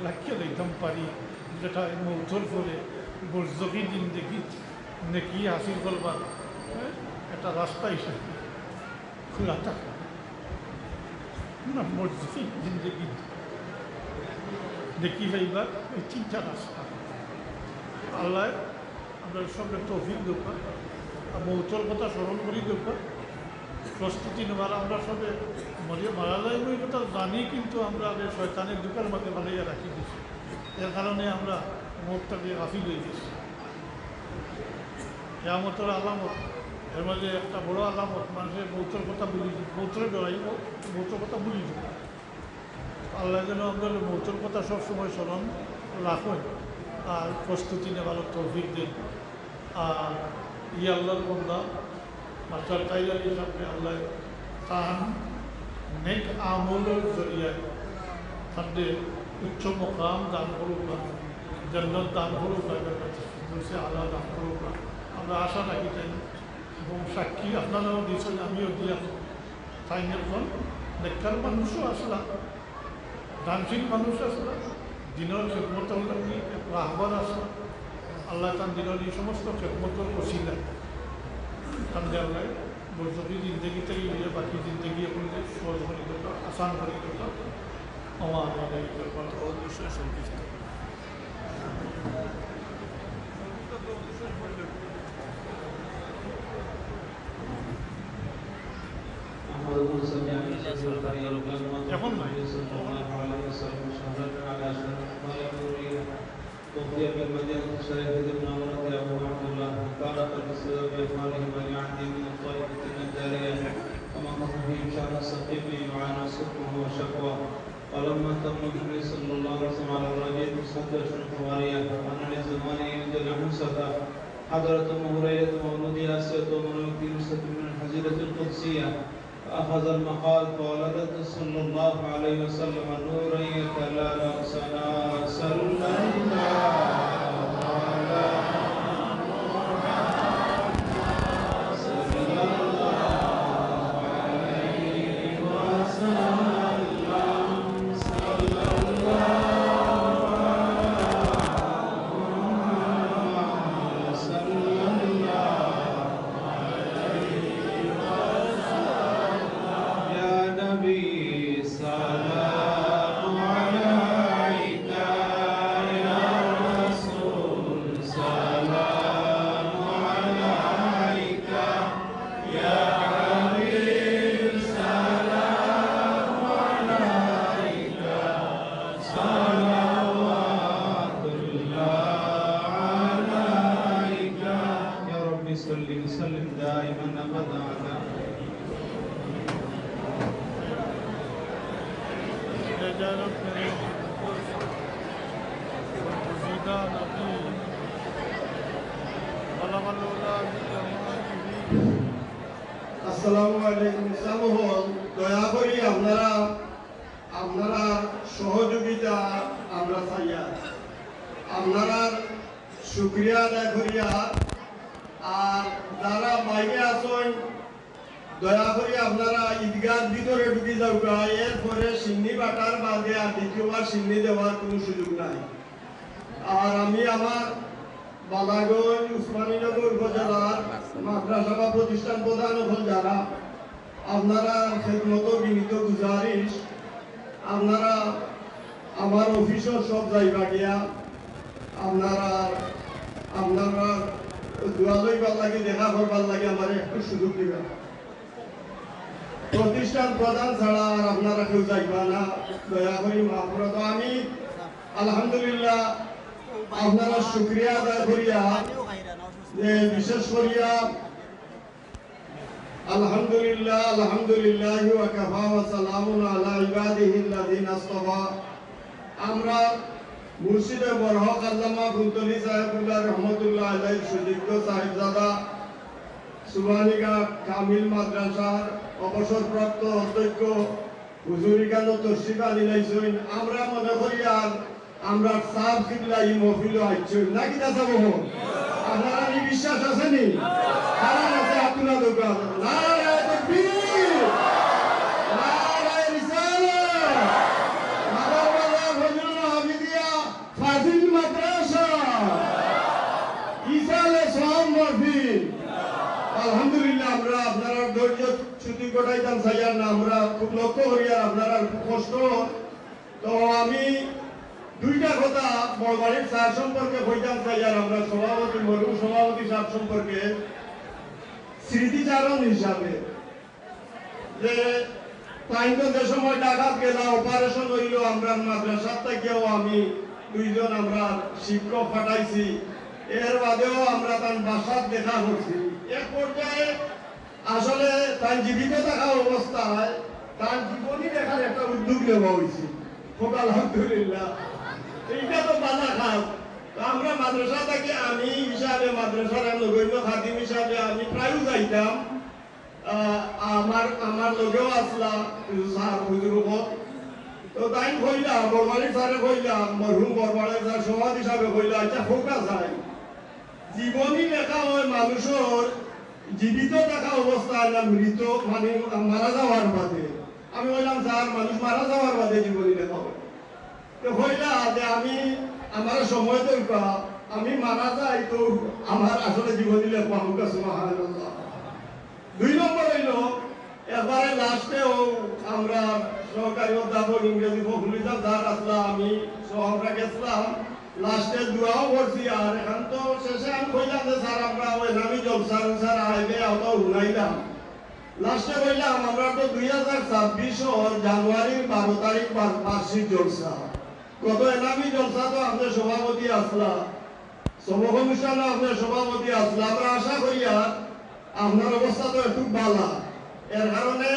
লাগিয়ে দিতাম পারি যেটা মৌথর করে বর্জকি জিন্দেগি নেকি হাসিল করবার একটা রাস্তা হিসেবে খোলা থাকে না। বর্জকি জিন্দেগি দেখি ভাইবার ওই 3টা রাস্তা আল্লাহ আমরা সঙ্গে তৌফিক দরকার আর মৌতর কথা স্মরণ করি দরকার। প্রস্তুতি নেওয়ার আমরা সবে মারা যাইব এই কথা জানি, কিন্তু আমরা শয়তানের দুঃখের মধ্যে ভালাইয়া রাখি দিচ্ছি। এর কারণে আমরা মুখটাকে গাফিল হয়ে গেছি। কেয়ামতের আলামত, এর মধ্যে একটা বড় আলামত, মানুষের মৌতের কথা বলি, মৌতের ডরাই, মৌতের কথা বলি দিব। আল্লাহ যেন আমাদের মৌতের কথা সবসময় স্মরণ রাখুন আর প্রস্তুতি নেওয়ার তৌফিক দিন। আর আল্লাহর বন্দা মাস্টার কাইল আলী সাহেবকে আল্লাহ তার নেক আমলের জরিয়ায় তাদের উচ্চ মকাম দান করুক, জান্নাত দান করুক, কাছে আল্লাহ দান করুক। আমরা আশা রাখি তাই এবং সাক্ষী আপনারাও দিয়েছেন, আমিও দিলাম। তাই একজন নেককার মানুষও আসলাম, দানশীল মানুষ আসলাম, দিনের খেদমতের লাগি রাহবার আসলাম। আল্লাহ তার দিনের এই সমস্ত খেদমতের ওসিলা কান্দে আল্লাহ বর্তমানে জিন্দগি থেকে বাকি জিন্দগি করলে সহজ করে দিত, আসান করে দিত। আমার অবশ্যই সন্তুষ্ট। এখন নাই
توفي بالمدينة الشريفة بمناورة أبو عبد الله قال فالرسول بإخباره من يعدي من الطائفة النجارية ومكث فيهم شهر السقيم يعانى سكره وشكوى. ولما تم النبي صلى الله عليه وسلم على الرجل مصدر الحوارية وأن لزمانه ينزل حمصة حضرت أم هريرة مولود آسيا ومن في نسخة من الحزيرة القدسية فأخذ المقال فولدت صلى الله عليه وسلم نورا يتلالى سنا صلى الله على
আসসালামু আলাইকুম। সামুহন দয়া করি আপনারা সহযোগিতা আমরা চাইয়া আপনারা শুক্রিয়া আদায় করিয়া। আর যারা বাইরে আসেন দয়া করি আপনারা ঈদগার ভিতরে ঢুকে যাওয়া, এরপরে সিন্নি বাটার বাদে আর দ্বিতীয়বার সিন্নি দেওয়ার কোনো সুযোগ নাই। আর আমি আমার বালাগঞ্জ উসমানীনগর উপজেলার মাদ্রাসা বা প্রতিষ্ঠান প্রধান হল যারা আপনারা খেদমত বিনীত গুজারিশ, আপনারা আমার অফিসের সব জায়গা গিয়া আপনারা দোয়া লইবার লাগে, দেখা করবার লাগে আমার একটু সুযোগ দিবেন। প্রতিষ্ঠান প্রধান ছাড়া আর আপনারা কেউ যাইবা না, দয়া করি মাফ করে দাও। আমি আলহামদুলিল্লাহ আপনারা শুক্রিয়া আদায় করিয়া যে বিশেষ করিয়া আলহামদুলিল্লাহ আলহামদুলিল্লাহ ওয়া কাফা ওয়া সালামুন আলা ইবাদিহিল্লাযিনা আসতাফা। আমরা মুর্শিদে বরহক আল্লামা ফুলতলি সাহেবুল্লাহ রহমতুল্লাহ আলাইহি সুযোগ্য সাহেবজাদা সুবহানিকা কামিল মাদ্রাসার অবসরপ্রাপ্ত অধ্যক্ষ হুজুরিকান তশরিফ আনিলাইছেন। আমরা মনে করি আর আমরা সাব কিবলা এই মহফিল আইছেন নাকি দাদা বহু আপনারা কি বিশ্বাস আছে নি? কারণ আছে আপনারা দোকান নারায়ে তাকবীর, নারায়ে রিসালাত, মাদারওয়ালা ফজলুল হামিদিয়া ফাজিল মাদ্রাসা ইসালে সোহাম মহফিল। আলহামদুলিল্লাহ আমরা আপনারা ধৈর্য ছুটি কটাইতাম চাইয়ার না, আমরা খুব লক্ষ্য করি আর আপনারা খুব কষ্ট। তো আমি দুইটা কথা বড়বাড়ির স্যার সম্পর্কে বইতাম চাই আর আমরা সভাপতি মরুম সভাপতি সাহেব সম্পর্কে স্মৃতিচারণ হিসাবে। যে তাই তো যে সময় ডাকাত গেলা অপারেশন হইল আমরা মাদ্রাসার থেকেও আমি 2 জন আমরা শিক্ষক পাঠাইছি, এর বাদেও আমরা তার বাসার দেখা করছি। এক পর্যায়ে আসলে তার জীবিত থাকা অবস্থায় তার জীবনী দেখার একটা উদ্যোগ নেওয়া হয়েছে। খুব আলহামদুলিল্লাহ, এইটা তো বাধা খাত। আমরা মাদ্রাসা থেকে আমি হিসাবে মাদ্রাসার নগণ্য খাদিম হিসাবে আমি প্রায় যাইতাম। আমার লগেও আসলা স্যার হুজুর, তো তাই কইলাম বরবাড়ি স্যারে কইলাম মরহুম বরবাড়ি স্যার সমাজ হিসাবে কইলা আচ্ছা ফোকাস হয় জীবনী লেখা হয় মানুষের জীবিত থাকা অবস্থায় না মৃত মানে মারা যাওয়ার বাদে। আমি বললাম স্যার মানুষ মারা যাওয়ার বাদে জীবনী লেখা হয়, তো কইলা যে আমি আমার সময় দরকার, আমি মারা যাই তো আমার আসলে জীবনী লেখা হোক। সুবহানাল্লাহ। 2 নম্বর হইল এবারে লাস্টেও আমরা সহকারী অধ্যাপক ইংরেজি ফখরুল স্যার আসলা, আমি সহকারে গেছিলাম, লাস্টে দোয়াও করছি। আর এখন তো শেষে আমি কইলাম যে স্যার আমরা ওই নামি জলসার স্যার আইবে ওটাও শুনাইলাম। লাস্টে কইলাম আমরা তো 2026 জানুয়ারির 12 তারিখ বার্ষিক জলসা, গত এনামি জলসা তো আপনার সভাপতি আসলা, সব অনুষ্ঠানে আপনার সভাপতি আসলা। আমরা আশা করি আপনার অবস্থা তো একটু ভালো, এর কারণে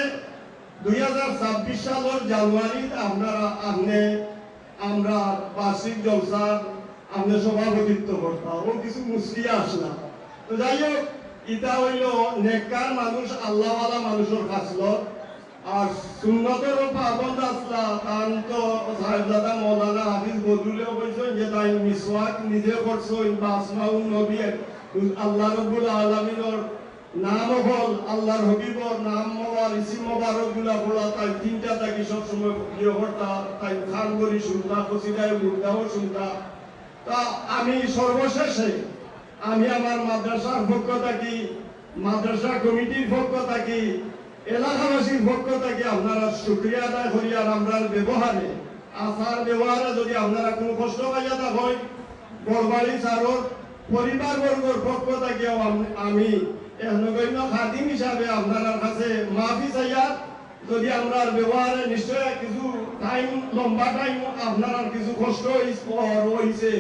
2026 সালের জানুয়ারি আমরা বার্ষিক জলসার আমরা সভাপতিত্ব করতাম, ও কিছু মুশকিল আসলা। তো যাই হোক, ইটা হইল নেককার মানুষ আল্লাহওয়ালা মানুষের কাছল, আর সুন্নতের পাবন্দ আসলা তান তো সাহেবজাদা মৌলানা হাফিজ বদরুলেও কইছেন যে তাই মিসওয়াক নিজে করছেন বা আসমাউন নবী আল্লাহ রাব্বুল আলামিনের নাম হল আল্লাহর হবিবর নাম মোবার ইসিম মোবারক গুলা বলা তাই 3টা থাকি সবসময় প্রিয় হর্তা তাই খান করি শুনতা কসিদায় মুর্দাও শুনতা। তা আমি সর্বশেষে আমি আমার মাদ্রাসার পক্ষ থাকি, মাদ্রাসা কমিটির পক্ষ থাকি, এলাকাবাসীর পক্ষ থেকে আপনারা শুকরিয়া আদায় করি। আর আমরা ব্যবহারে আচার ব্যবহারে যদি আপনারা কোনো কষ্ট পাইয়া হয়, বড়বাড়ি স্যারের পরিবারবর্গর পক্ষ থেকেও আমি নগণ্য খাদিম হিসাবে আপনার কাছে মাফি চাইয়া, যদি আমরা ব্যবহারে নিশ্চয় কিছু টাইম লম্বা টাইম আপনার কিছু কষ্ট হয়েছে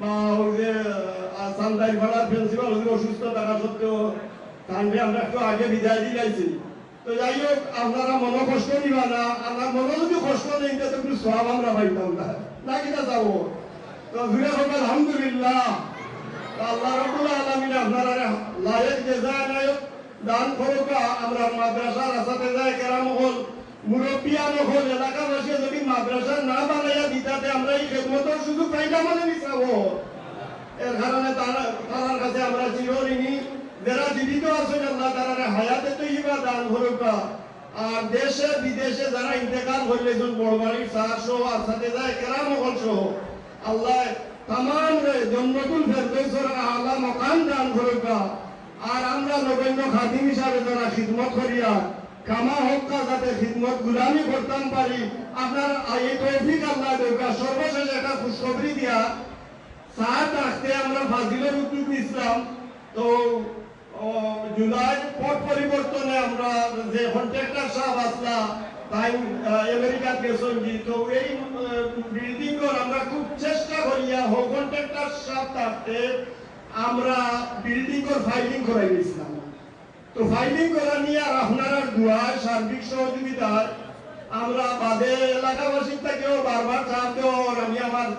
বা ওই যে সান্দাই ভাড়ার প্রিন্সিপাল অসুস্থ থাকা সত্ত্বেও তাহলে আমরা একটু আগে বিদায় দিলাইছি। তো যাই হোক, আপনারা মন কষ্ট নিবা না, আমার মনে যদি কষ্ট নেই তো একটু সব আমরা পাইতাম না কিনা যাবো। তো ঘুরে হোক আলহামদুলিল্লাহ, আল্লাহ রাব্বুল আলামিন আপনারা লায়েক জাযা নায়ক দান করুকা। আমরা মাদ্রাসার আসাতে যায় কেরাম হল মুরব্বিয়ান হল এলাকাবাসী যদি মাদ্রাসা না বানাইয়া দিতাতে আমরা এই খেদমতের সুযোগ পাইলাম মানে নিছাবো। এর কারণে তার কাছে আমরা চিরঋণী। যারা জীবিত আছেন আল্লাহ তাআলা হায়াতে তৈয়বা দান করুকা। আর দেশে বিদেশে যারা ইন্তেকাল হইলেছেন বড়বাড়ির স্যার সহ আসাতে যায় কেরাম হল সহ আল্লাহ তামাম জন্নতুল ফেরদৌসের আলা মাকাম দান করুকা। আর আমরা নগণ্য খাদিম হিসাবে যারা খিদমত করিয়া কামা হক্কা যাতে খিদমত গুলামি করতাম পারি, আপনার এই তৌফিক আল্লাহ দেউকা। সর্বশেষ একটা খুশখবরি দিয়া স্যার রাখতে আমরা ফাজিলের উদ্যোগ নিছিলাম। তো জুলাই পট পরিবর্তনে আমরা যে কন্ট্রাক্টর সাহেব আসলা তাই আমেরিকা গেছেন, তো এই বিল্ডিং আমরা খুব চেষ্টা করিয়া হো কন্ট্রাক্টর সাহেব থাকতে আমরা বিল্ডিং ফাইলিং করাই দিয়েছিলাম। তো ফাইলিং করা নিয়ে আর আপনার দোয়ায় সার্বিক সহযোগিতায় আমরা বাদে এলাকাবাসীর থেকেও বারবার চাপতে আমি আমার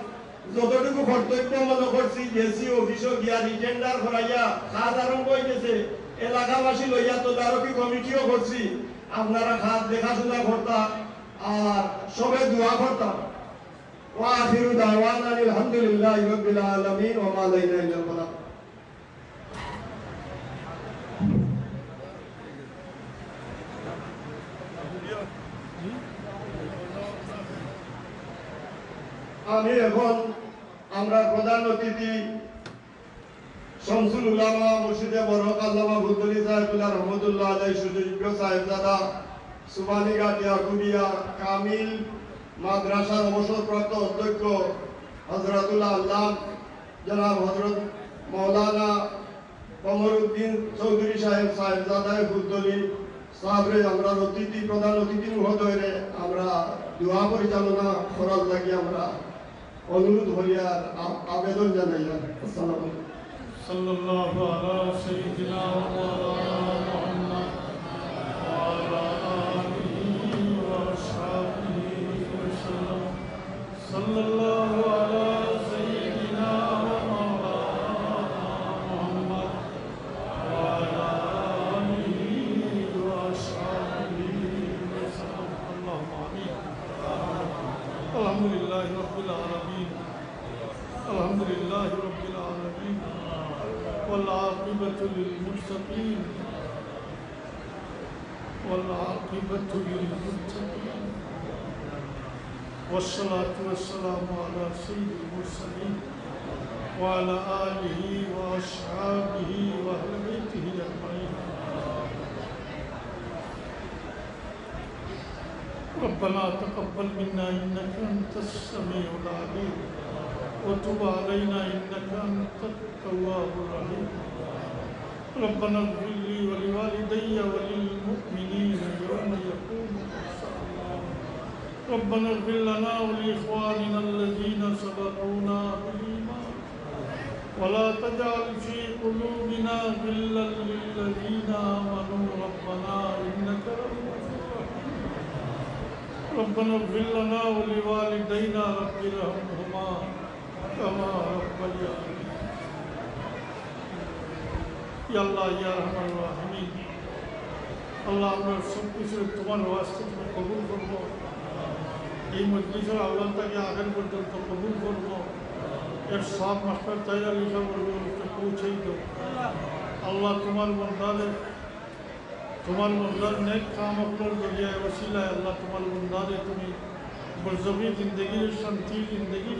যতটুকু কর্তব্য মনে করছি গেছি অফিসও গিয়া রিটেন্ডার করাইয়া খাত আরম্ভ হয়ে গেছে। এলাকাবাসী লইয়া তদারকি কমিটিও করছি, আপনারা খাত দেখাশোনা করতাম আর সবে দোয়া করতাম। ওয়া আখিরু দাওয়ানা আলহামদুলিল্লাহি রাব্বিল আলামিন ওয়া মা আলাইনা ইল্লাল বালাগ। আমি এখন আমরা প্রধান অতিথি শামসুল উলামা মুর্শিদে বরক আল্লামা বুদ্দুলি সাহেবুল্লাহ রহমতুল্লাহ আলাইহি সুযোগ্য সাহেবজাদা সুবানীঘাট ইয়াকুবিয়া কামিল মাদ্রাসার অবসরপ্রাপ্ত অধ্যক্ষ হযরতুল আল্লাহ জনাব হযরত মাওলানা কমরউদ্দিন চৌধুরী সাহেবজাদা বুদ্দুলি সাহাবরে আমরা অতিথি প্রধান অতিথি মহোদয়রে আমরা দোয়া পরিচালনা করার লাগি আমরা অনুরোধ হইয়ার আবেদন জানাইয়া। আসসালামু আলাইকুম।
সাল্লাল্লাহু আলা সাইয়্যিদিনা ওয়া মাওলানা মুহাম্মদ ওয়া আলা আলিহি ওয়া আসহাবিহি ওয়া সাল্লাম। সাল্লাল্লাহু আলা সাইয়্যিদিনা ওয়া মাওলানা মুহাম্মদ ওয়া আলা আলিহি ওয়া আসহাবিহি ওয়া সাল্লাম। আল্লাহুম্মা আমিন। আলহামদুলিল্লাহি রাব্বিল আলামিন। আলহামদুলিল্লাহি রাব্বিল আলামিন। والعاقبة للمتقين والعاقبة للمتقين والصلاة والسلام على سيد المرسلين وعلى آله وأصحابه وأهل بيته أجمعين. ربنا تقبل منا إنك أنت السميع العليم وتب علينا إنك أنت التواب الرحيم. ربنا اغفر لي ولوالدي وللمؤمنين يوم يقوم الحساب. ربنا اغفر لنا ولإخواننا الذين سبقونا بالإيمان ولا تجعل في قلوبنا غلا للذين آمنوا ربنا إنك رؤوف رحيم. ربنا اغفر لنا ولوالدينا رب ارحمهما كما ربياني. يا الله يا رحمن الرحيم. আল্লাহ আমরা সব কিছু তোমার ওয়াস্তে তুমি কবুল করবো। এই মজলিসের আওলাদ থেকে আগের পর্যন্ত কবুল করবো। এর সব মাস্টার তাইয়ার হিসাব পৌঁছেই দেব। আল্লাহ তোমার বন্দার নেক কাম আপনার জরিয়ায় ওসিলায় আল্লাহ তোমার বন্দারে তুমি বরজবি জিন্দগির শান্তি জিন্দগি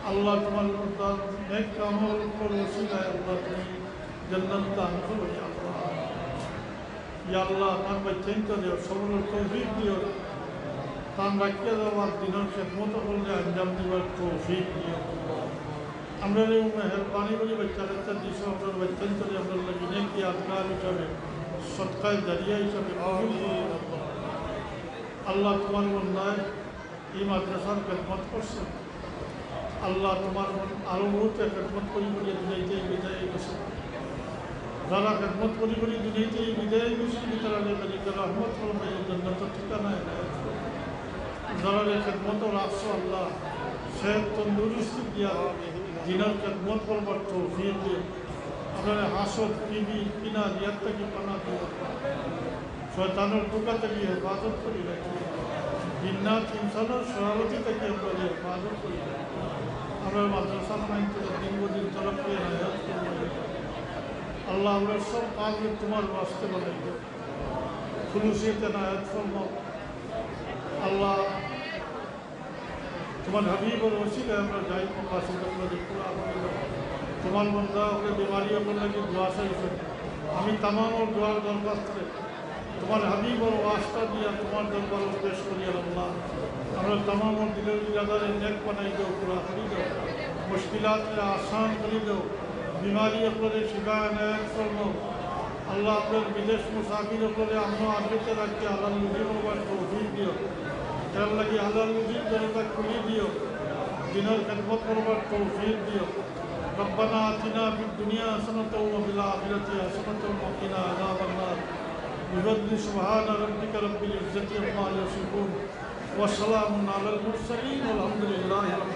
আল্লাহ তোমার বন্দার নেক কামর উপর ওসিলায় আল্লাহ তুমি জান্নাত দান করো। ইয়া আল্লাহ তার বাচ্চাইন তো দেও সবলের তৌফিক দিও। তার রাখিয়া দেওয়ার দিনের খেদমত করলে আঞ্জাম দেওয়ার তৌফিক দিও। আমরা মেহরবানি করি বাচ্চা কাচ্চা দিস আপনার বাচ্চাইন তো আমরা লাগিনে কি আজকাল হিসাবে সৎকায় দাঁড়িয়ে হিসাবে আল্লাহ তোমার বন্ধায় এই মাদ্রাসার খেদমত করছে। আল্লাহ তোমার আরো মুহূর্তে খেদমত করি করিয়া দুনিয়াতেই বিদায় গেছে। যারা খেদমত করি করি দুনিয়াতেই বিদায় গেছে তারা রহমত ফরমাই জান্নাত ঠিকানায় যারা খেদমত রাখছো আল্লাহ সে তন্দুরুস্তি দিয়া দিনের খেদমত করবার তৌফিক দিয়ে আপনার হাসদ টিভি কিনা রিয়ার থেকে পানা দিয়ে শয়তানের টোকা থেকে হেফাজত করি রাখি। জিন্নাত ইনসানের সহাবতি থেকে আমরা হেফাজত করি রাখি। আমরা মাদ্রাসার মাইতে দিন তরফ করে হায়াত করবো। আল্লাহ আমরা সব কাজে তোমার বাঁচতে বানাই দেব। খুলুসিতে নায়াত ফরমাও আল্লাহ। তোমার হাবিবর ওসিলে আমরা যাই পাশে তোমার বন্ধা ওকে বিমারি ওপর লাগে দোয়া চাইছেন। আমি তামাম ওর দোয়ার দরখাস্ত করে তোমার হাবিবর ওয়াস্তা দিয়া তোমার দরবার পেশ করি আল্লাহ। আমরা তামাম ওর দিলের ইরাদারে নেক বানাই দেও, পুরা করি দেও, মুশকিলাতকে আসান করি দেও, বিমারি ওপরে শিবা নায়ক ফরমাও আল্লাহ। আপনার বিদেশ মুসাফির ওপরে আমরা আগ্রতে রাখি আল্লাহ রুজি করবার তৌফিক দিও। তার লাগে আল্লাহ রুজির দরজা খুলে দিও। দিনের খেদমত করবার তৌফিক দিও। ربنا آتنا في الدنيا حسنة وفي الآخرة حسنة وقنا عذاب النار. بفضل سبحان ربك رب العزة عما يصفون وسلام على المرسلين والحمد لله رب